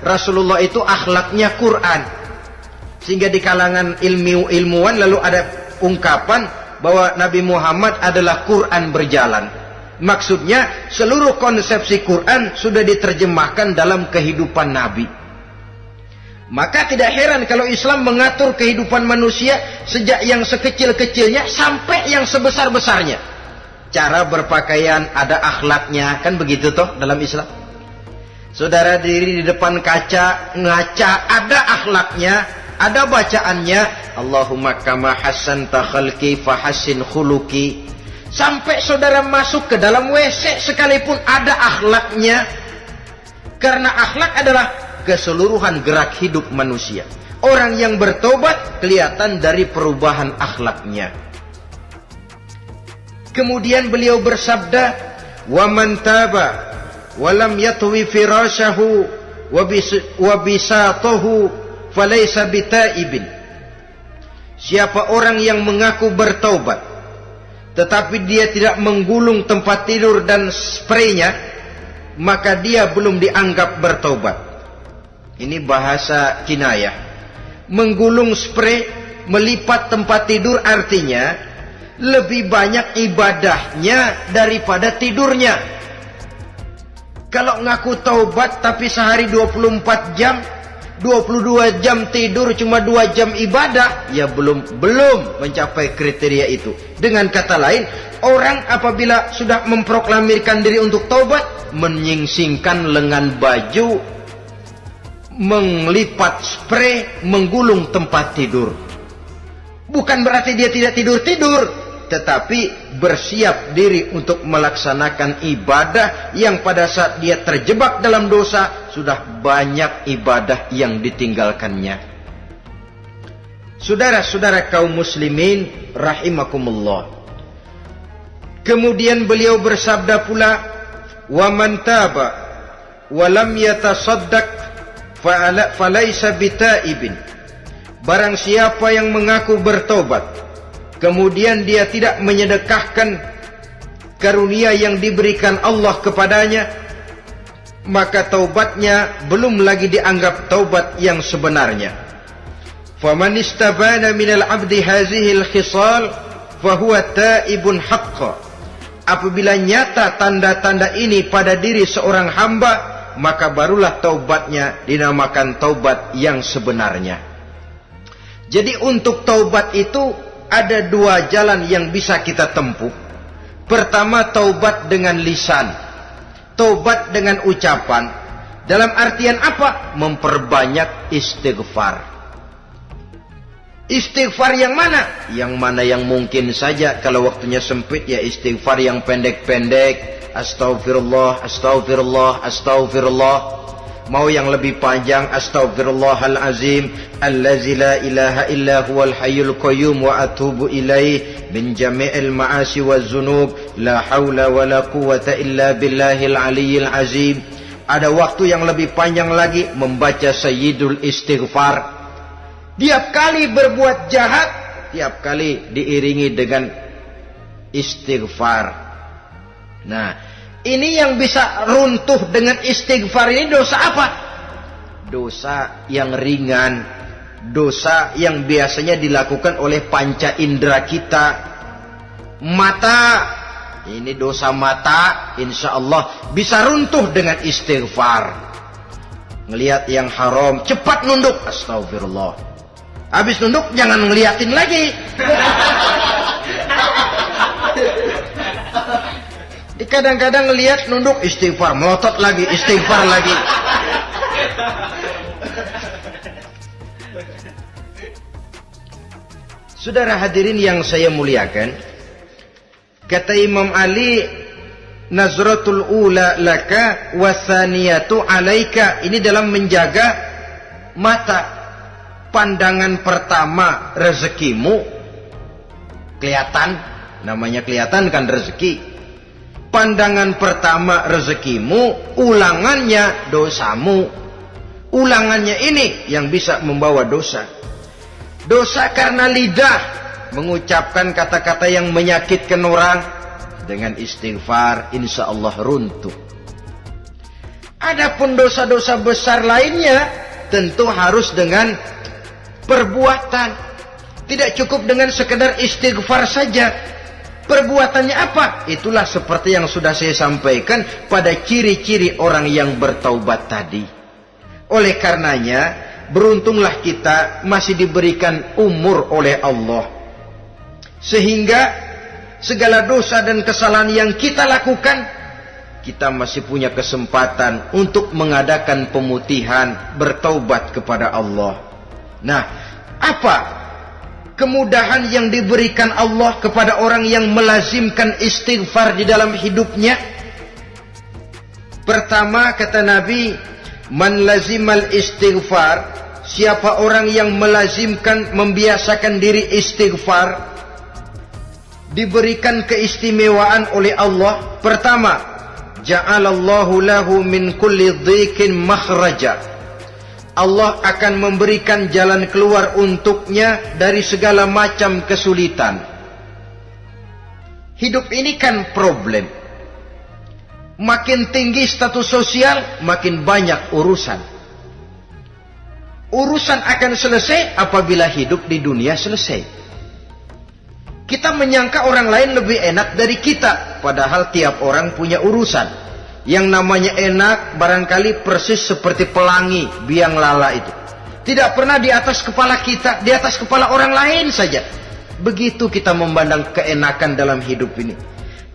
Rasulullah itu akhlaknya Quran. Sehingga di kalangan ilmuwan lalu ada ungkapan bahwa Nabi Muhammad adalah Quran berjalan. Maksudnya seluruh konsepsi Quran sudah diterjemahkan dalam kehidupan Nabi. Maka tidak heran kalau Islam mengatur kehidupan manusia sejak yang sekecil-kecilnya sampai yang sebesar-besarnya. Cara berpakaian ada akhlaknya, kan begitu toh dalam Islam. Saudara diri di depan kaca, ngaca, ada akhlaknya, ada bacaannya. Allahumma kama hassanta khalqi fahassin khuluqi. Sampai saudara masuk ke dalam WC sekalipun ada akhlaknya. Karena akhlak adalah keseluruhan gerak hidup manusia. Orang yang bertobat kelihatan dari perubahan akhlaknya. Kemudian beliau bersabda, "Wa man taba wa lam yatwi firashahu wa bisatahu falaysa bitaibin." Siapa orang yang mengaku bertaubat tetapi dia tidak menggulung tempat tidur dan spraynya, maka dia belum dianggap bertaubat. Ini bahasa kinayah. Menggulung spray, melipat tempat tidur artinya lebih banyak ibadahnya daripada tidurnya. Kalau ngaku taubat tapi sehari 24 jam, 22 jam tidur, cuma 2 jam ibadah, ya belum mencapai kriteria itu. Dengan kata lain, orang apabila sudah memproklamirkan diri untuk taubat, menyingsingkan lengan baju, melipat spray, menggulung tempat tidur. Bukan berarti dia tidak tidur-tidur, tetapi bersiap diri untuk melaksanakan ibadah yang pada saat dia terjebak dalam dosa, sudah banyak ibadah yang ditinggalkannya. Saudara-saudara kaum muslimin rahimakumullah. Kemudian beliau bersabda pula, "Wa man taba wa lam yatasaddaq falaysa bitaibin." Barang siapa yang mengaku bertobat kemudian dia tidak menyedekahkan karunia yang diberikan Allah kepadanya, maka taubatnya belum lagi dianggap taubat yang sebenarnya. Faman istabana minal abdi hazihil khisal fahuwa taibun haqqa. Apabila nyata tanda-tanda ini pada diri seorang hamba, maka barulah taubatnya dinamakan taubat yang sebenarnya. Jadi untuk taubat itu ada 2 jalan yang bisa kita tempuh. Pertama, taubat dengan lisan, taubat dengan ucapan. Dalam artian apa? Memperbanyak istighfar. Istighfar yang mana? Yang mana yang mungkin saja. Kalau waktunya sempit ya istighfar yang pendek-pendek. Astaghfirullah, astaghfirullah, astaghfirullah. Mau yang lebih panjang, astaghfirullahalazim allazi la ilaha illa huwal hayyul qayyum wa atubu ilaih min jami'il ma'asi waz zunub la haula wala quwwata illa billahil aliyyil azim. Ada waktu yang lebih panjang lagi membaca sayyidul istighfar. Tiap kali berbuat jahat, tiap kali diiringi dengan istighfar. Nah, ini yang bisa runtuh dengan istighfar ini dosa apa? Dosa yang ringan, dosa yang biasanya dilakukan oleh panca indera kita. Mata Ini dosa mata, insya Allah bisa runtuh dengan istighfar. Ngelihat yang haram, cepat nunduk. Astagfirullah. Habis nunduk, jangan ngeliatin lagi. Kadang-kadang ngelihat nunduk, istighfar, melotot lagi, istighfar lagi. Saudara hadirin yang saya muliakan, kata Imam Ali, nazratul ula laka wasaniyatu alaika. Ini dalam menjaga mata. Pandangan pertama rezekimu, kelihatan, namanya kelihatan kan rezeki. Pandangan pertama rezekimu, ulangannya dosamu. Ulangannya ini yang bisa membawa dosa. Dosa karena lidah, mengucapkan kata-kata yang menyakitkan orang. Dengan istighfar, insya Allah runtuh. Adapun dosa-dosa besar lainnya, tentu harus dengan perbuatan. Tidak cukup dengan sekedar istighfar saja. Perbuatannya apa? Itulah seperti yang sudah saya sampaikan pada ciri-ciri orang yang bertaubat tadi. Oleh karenanya, beruntunglah kita masih diberikan umur oleh Allah. Sehingga segala dosa dan kesalahan yang kita lakukan, kita masih punya kesempatan untuk mengadakan pemutihan, bertaubat kepada Allah. Nah, apa kemudahan yang diberikan Allah kepada orang yang melazimkan istighfar di dalam hidupnya? Pertama, kata Nabi, man lazimal istighfar, siapa orang yang melazimkan, membiasakan diri istighfar, diberikan keistimewaan oleh Allah. Pertama, ja'alallahu lahu min kulli dhiqin makhraja. Allah akan memberikan jalan keluar untuknya dari segala macam kesulitan. Hidup ini kan problem. Makin tinggi status sosial, makin banyak urusan. Urusan akan selesai apabila hidup di dunia selesai. Kita menyangka orang lain lebih enak dari kita, padahal tiap orang punya urusan. Yang namanya enak barangkali persis seperti pelangi biang lala itu. Tidak pernah di atas kepala kita, di atas kepala orang lain saja. Begitu kita memandang keenakan dalam hidup ini.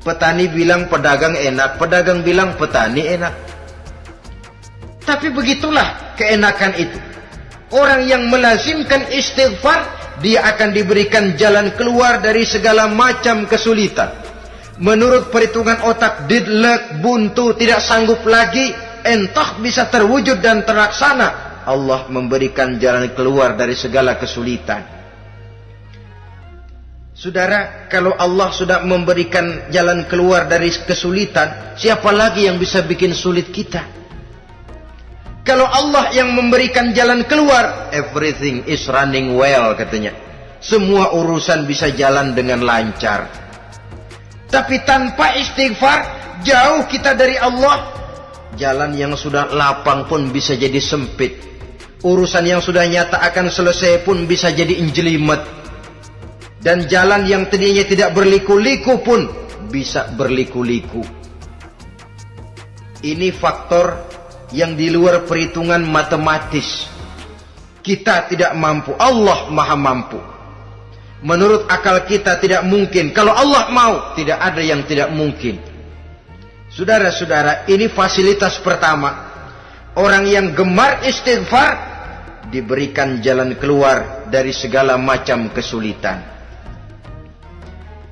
Petani bilang pedagang enak, pedagang bilang petani enak. Tapi begitulah keenakan itu. Orang yang melazimkan istighfar, dia akan diberikan jalan keluar dari segala macam kesulitan. Menurut perhitungan otak, deadlock, buntu, tidak sanggup lagi, entah bisa terwujud dan terlaksana. Allah memberikan jalan keluar dari segala kesulitan. Saudara, kalau Allah sudah memberikan jalan keluar dari kesulitan, siapa lagi yang bisa bikin sulit kita? Kalau Allah yang memberikan jalan keluar, everything is running well, katanya. Semua urusan bisa jalan dengan lancar. Tapi tanpa istighfar, jauh kita dari Allah. Jalan yang sudah lapang pun bisa jadi sempit. Urusan yang sudah nyata akan selesai pun bisa jadi injelimet. Dan jalan yang tadinya tidak berliku-liku pun bisa berliku-liku. Ini faktor yang di luar perhitungan matematis. Kita tidak mampu, Allah maha mampu. Menurut akal kita tidak mungkin. Kalau Allah mau, tidak ada yang tidak mungkin. Saudara-saudara, ini fasilitas pertama. Orang yang gemar istighfar diberikan jalan keluar dari segala macam kesulitan.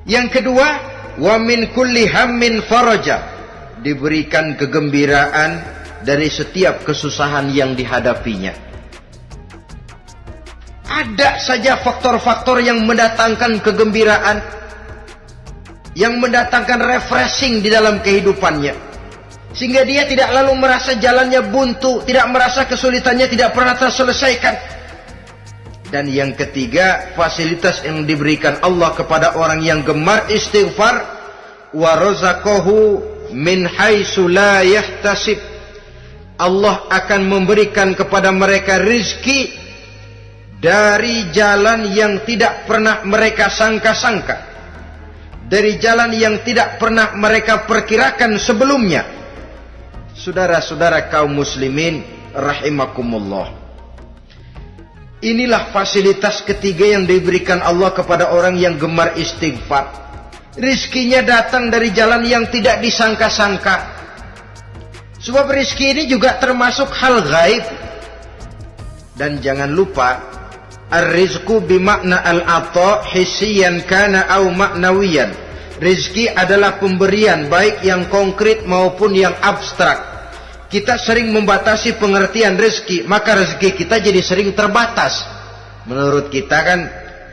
Yang kedua, wa min kulli hammin faraja, diberikan kegembiraan dari setiap kesusahan yang dihadapinya. Ada saja faktor-faktor yang mendatangkan kegembiraan, yang mendatangkan refreshing di dalam kehidupannya, sehingga dia tidak lalu merasa jalannya buntu, tidak merasa kesulitannya tidak pernah terselesaikan. Dan yang ketiga, fasilitas yang diberikan Allah kepada orang yang gemar istighfar, wa razaqahu min haitsu la yahtasib. Allah akan memberikan kepada mereka rizki dari jalan yang tidak pernah mereka sangka-sangka, dari jalan yang tidak pernah mereka perkirakan sebelumnya. Saudara-saudara kaum muslimin rahimakumullah, inilah fasilitas ketiga yang diberikan Allah kepada orang yang gemar istighfar. Rizkinya datang dari jalan yang tidak disangka-sangka. Sebab rizki ini juga termasuk hal gaib. Dan jangan lupa, ar-rizqu bimakna al-ata hissiyan kana au ma'nawiyan. Rizki adalah pemberian, baik yang konkret maupun yang abstrak. Kita sering membatasi pengertian rezeki, maka rezeki kita jadi sering terbatas. Menurut kita kan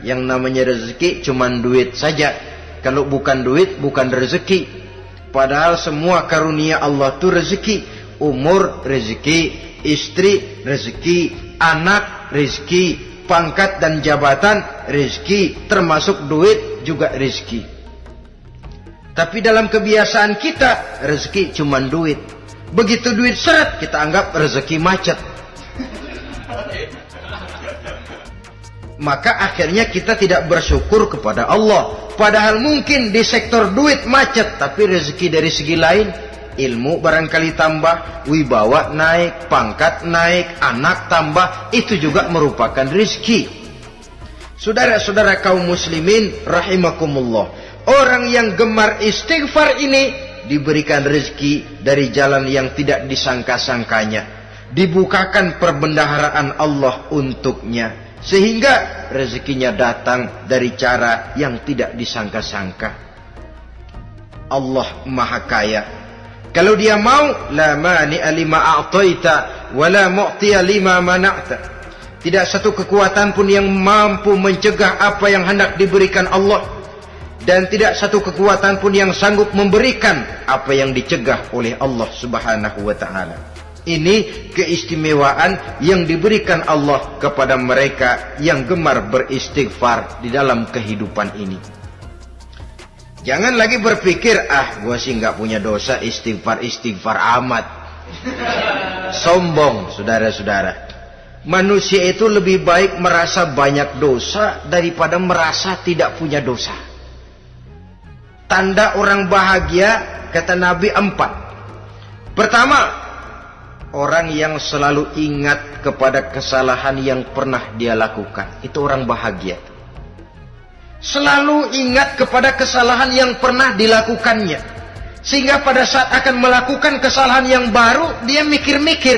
yang namanya rezeki cuma duit saja. Kalau bukan duit bukan rezeki. Padahal semua karunia Allah itu rezeki. Umur rezeki, istri rezeki, anak rezeki, pangkat dan jabatan rezeki, termasuk duit juga rezeki. Tapi dalam kebiasaan kita rezeki cuma duit. Begitu duit seret, kita anggap rezeki macet. Maka akhirnya kita tidak bersyukur kepada Allah. Padahal mungkin di sektor duit macet, tapi rezeki dari segi lain, ilmu barangkali tambah, wibawa naik, pangkat naik, anak tambah, itu juga merupakan rezeki. Saudara-saudara kaum muslimin rahimakumullah, orang yang gemar istighfar ini diberikan rezeki dari jalan yang tidak disangka-sangkanya. Dibukakan perbendaharaan Allah untuknya, sehingga rezekinya datang dari cara yang tidak disangka-sangka. Allah Maha Kaya. Kalau dia mau, la mani'a lima a'taita wa la mu'tiya lima mana'ta. Tidak satu kekuatan pun yang mampu mencegah apa yang hendak diberikan Allah, dan tidak satu kekuatan pun yang sanggup memberikan apa yang dicegah oleh Allah Subhanahu wa ta'ala. Ini keistimewaan yang diberikan Allah kepada mereka yang gemar beristighfar di dalam kehidupan ini. Jangan lagi berpikir, gua sih nggak punya dosa, istighfar amat. Sombong, saudara-saudara. Manusia itu lebih baik merasa banyak dosa daripada merasa tidak punya dosa. Tanda orang bahagia, kata Nabi, 4. Pertama, orang yang selalu ingat kepada kesalahan yang pernah dia lakukan. Itu orang bahagia. Selalu ingat kepada kesalahan yang pernah dilakukannya, sehingga pada saat akan melakukan kesalahan yang baru, dia mikir-mikir,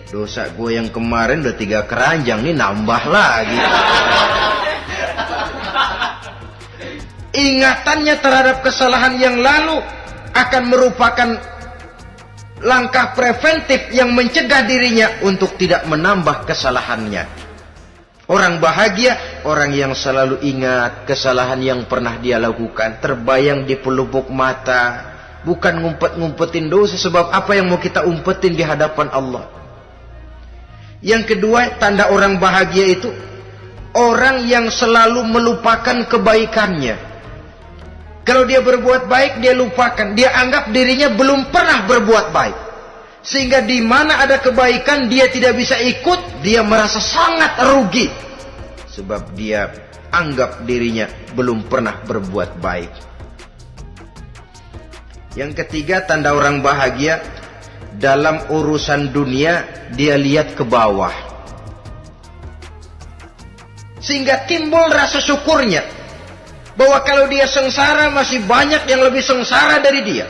dosa gue yang kemarin udah 3 keranjang, nih nambah lagi. Ingatannya terhadap kesalahan yang lalu akan merupakan langkah preventif yang mencegah dirinya untuk tidak menambah kesalahannya. Orang bahagia, orang yang selalu ingat kesalahan yang pernah dia lakukan, terbayang di pelupuk mata, bukan ngumpet-ngumpetin dosa. Sebab apa yang mau kita umpetin di hadapan Allah? Yang kedua, tanda orang bahagia itu orang yang selalu melupakan kebaikannya. Kalau dia berbuat baik, dia lupakan. Dia anggap dirinya belum pernah berbuat baik. Sehingga di mana ada kebaikan, dia tidak bisa ikut. Dia merasa sangat rugi. Sebab dia anggap dirinya belum pernah berbuat baik. Yang ketiga, tanda orang bahagia, dalam urusan dunia, dia lihat ke bawah. Sehingga timbul rasa syukurnya. Bahwa kalau dia sengsara, masih banyak yang lebih sengsara dari dia.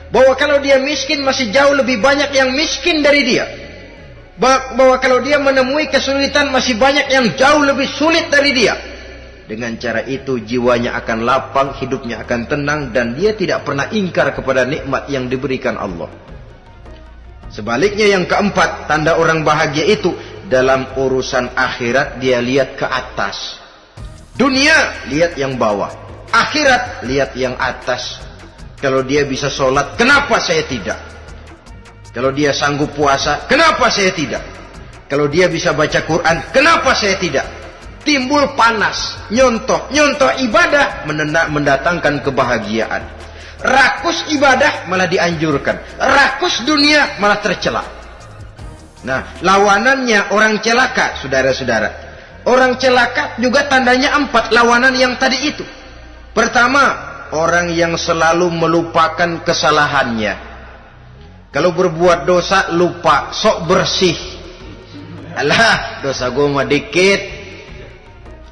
Bahwa kalau dia miskin, masih jauh lebih banyak yang miskin dari dia. Bahwa kalau dia menemui kesulitan, masih banyak yang jauh lebih sulit dari dia. Dengan cara itu, jiwanya akan lapang, hidupnya akan tenang, dan dia tidak pernah ingkar kepada nikmat yang diberikan Allah. Sebaliknya, yang keempat, tanda orang bahagia itu, dalam urusan akhirat, dia lihat ke atas. Dunia, lihat yang bawah. Akhirat, lihat yang atas. Kalau dia bisa sholat, kenapa saya tidak? Kalau dia sanggup puasa, kenapa saya tidak? Kalau dia bisa baca Quran, kenapa saya tidak? Timbul panas, nyontoh ibadah mendatangkan kebahagiaan. Rakus ibadah malah dianjurkan. Rakus dunia malah tercela. Nah, lawanannya orang celaka, saudara-saudara. Orang celaka juga tandanya 4, lawanan yang tadi itu. Pertama, orang yang selalu melupakan kesalahannya. Kalau berbuat dosa lupa, sok bersih. Alah, dosa gue mah dikit.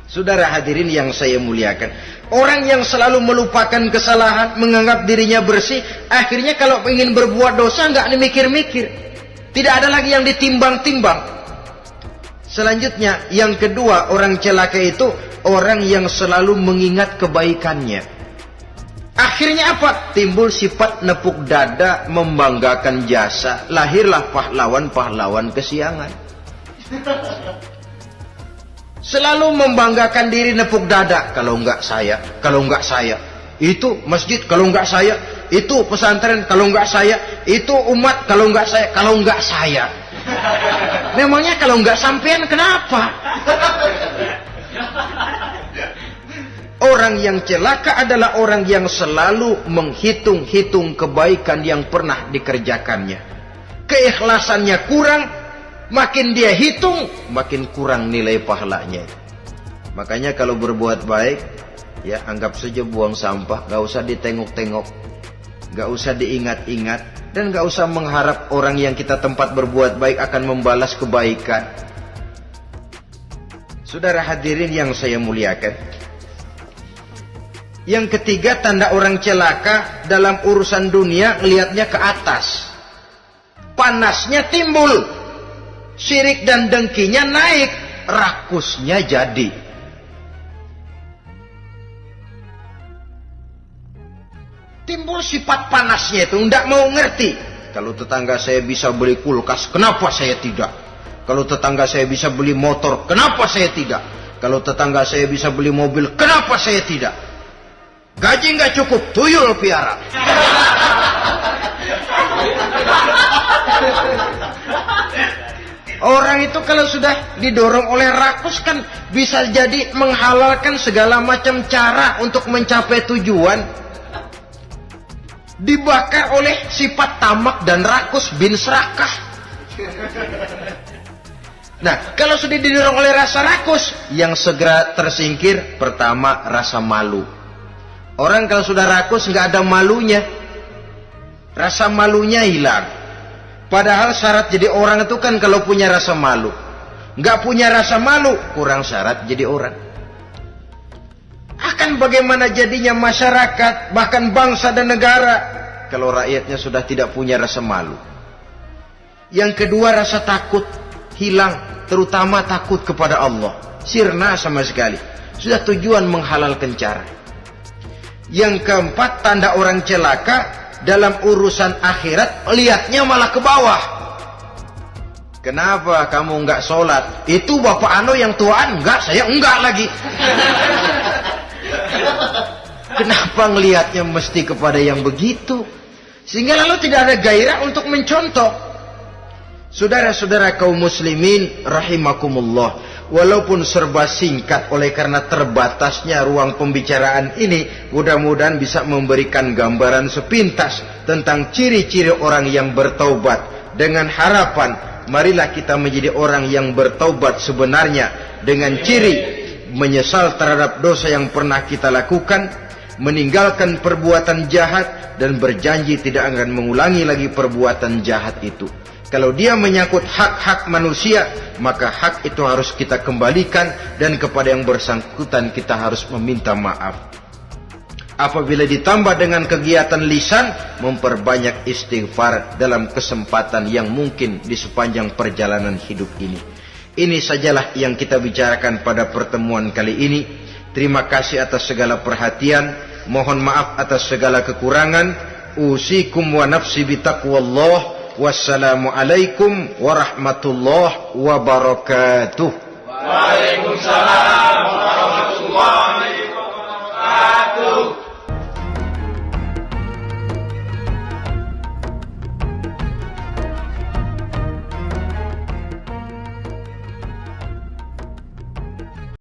Saudara hadirin yang saya muliakan, orang yang selalu melupakan kesalahan, menganggap dirinya bersih, akhirnya kalau ingin berbuat dosa nggak dimikir-mikir. Tidak ada lagi yang ditimbang-timbang. Selanjutnya, yang kedua, orang celaka itu orang yang selalu mengingat kebaikannya. Akhirnya apa? Timbul sifat nepuk dada, membanggakan jasa. Lahirlah pahlawan-pahlawan kesiangan. Selalu membanggakan diri, nepuk dada. Kalau enggak saya, kalau enggak saya. Itu masjid, kalau enggak saya. Itu pesantren, kalau enggak saya. Itu umat, kalau enggak saya. Kalau enggak saya. Memangnya kalau enggak sampean kenapa? Orang yang celaka adalah orang yang selalu menghitung-hitung kebaikan yang pernah dikerjakannya. Keikhlasannya kurang, makin dia hitung, makin kurang nilai pahalanya. Makanya kalau berbuat baik, ya anggap saja buang sampah, gak usah ditengok-tengok, gak usah diingat-ingat, dan gak usah mengharap orang yang kita tempat berbuat baik akan membalas kebaikan. Saudara hadirin yang saya muliakan, yang ketiga, tanda orang celaka dalam urusan dunia, ngelihatnya ke atas, panasnya timbul, syirik dan dengkinya naik, rakusnya jadi. Timbul sifat panasnya itu, tidak mau ngerti. Kalau tetangga saya bisa beli kulkas, kenapa saya tidak? Kalau tetangga saya bisa beli motor, kenapa saya tidak? Kalau tetangga saya bisa beli mobil, kenapa saya tidak? Gaji nggak cukup, tuyul piara. Orang itu kalau sudah didorong oleh rakus kan bisa jadi menghalalkan segala macam cara untuk mencapai tujuan. Dibakar oleh sifat tamak dan rakus bin serakah. Nah, kalau sudah didorong oleh rasa rakus, yang segera tersingkir pertama rasa malu. Orang kalau sudah rakus nggak ada malunya, rasa malunya hilang. Padahal syarat jadi orang itu kan kalau punya rasa malu. Nggak punya rasa malu, kurang syarat jadi orang. Akan bagaimana jadinya masyarakat, bahkan bangsa dan negara, kalau rakyatnya sudah tidak punya rasa malu. Yang kedua, rasa takut hilang, terutama takut kepada Allah. Sirna sama sekali. Sudah tujuan menghalalkan cara. Yang keempat, tanda orang celaka dalam urusan akhirat, lihatnya malah ke bawah. Kenapa kamu enggak sholat? Itu bapak anu yang tuaan, enggak, saya enggak lagi. Kenapa ngelihatnya mesti kepada yang begitu? Sehingga lalu tidak ada gairah untuk mencontoh. Saudara-saudara kaum muslimin rahimakumullah, walaupun serba singkat oleh karena terbatasnya ruang pembicaraan ini, mudah-mudahan bisa memberikan gambaran sepintas tentang ciri-ciri orang yang bertaubat. Dengan harapan, marilah kita menjadi orang yang bertaubat sebenarnya, dengan ciri menyesal terhadap dosa yang pernah kita lakukan, meninggalkan perbuatan jahat, dan berjanji tidak akan mengulangi lagi perbuatan jahat itu. Kalau dia menyangkut hak-hak manusia, maka hak itu harus kita kembalikan, dan kepada yang bersangkutan kita harus meminta maaf. Apabila ditambah dengan kegiatan lisan, memperbanyak istighfar dalam kesempatan yang mungkin di sepanjang perjalanan hidup ini. Ini sajalah yang kita bicarakan pada pertemuan kali ini. Terima kasih atas segala perhatian. Mohon maaf atas segala kekurangan. Usikum wa nafsi bitaqwallah. Wassalamualaikum warahmatullahi wabarakatuh. Waalaikumsalam warahmatullahi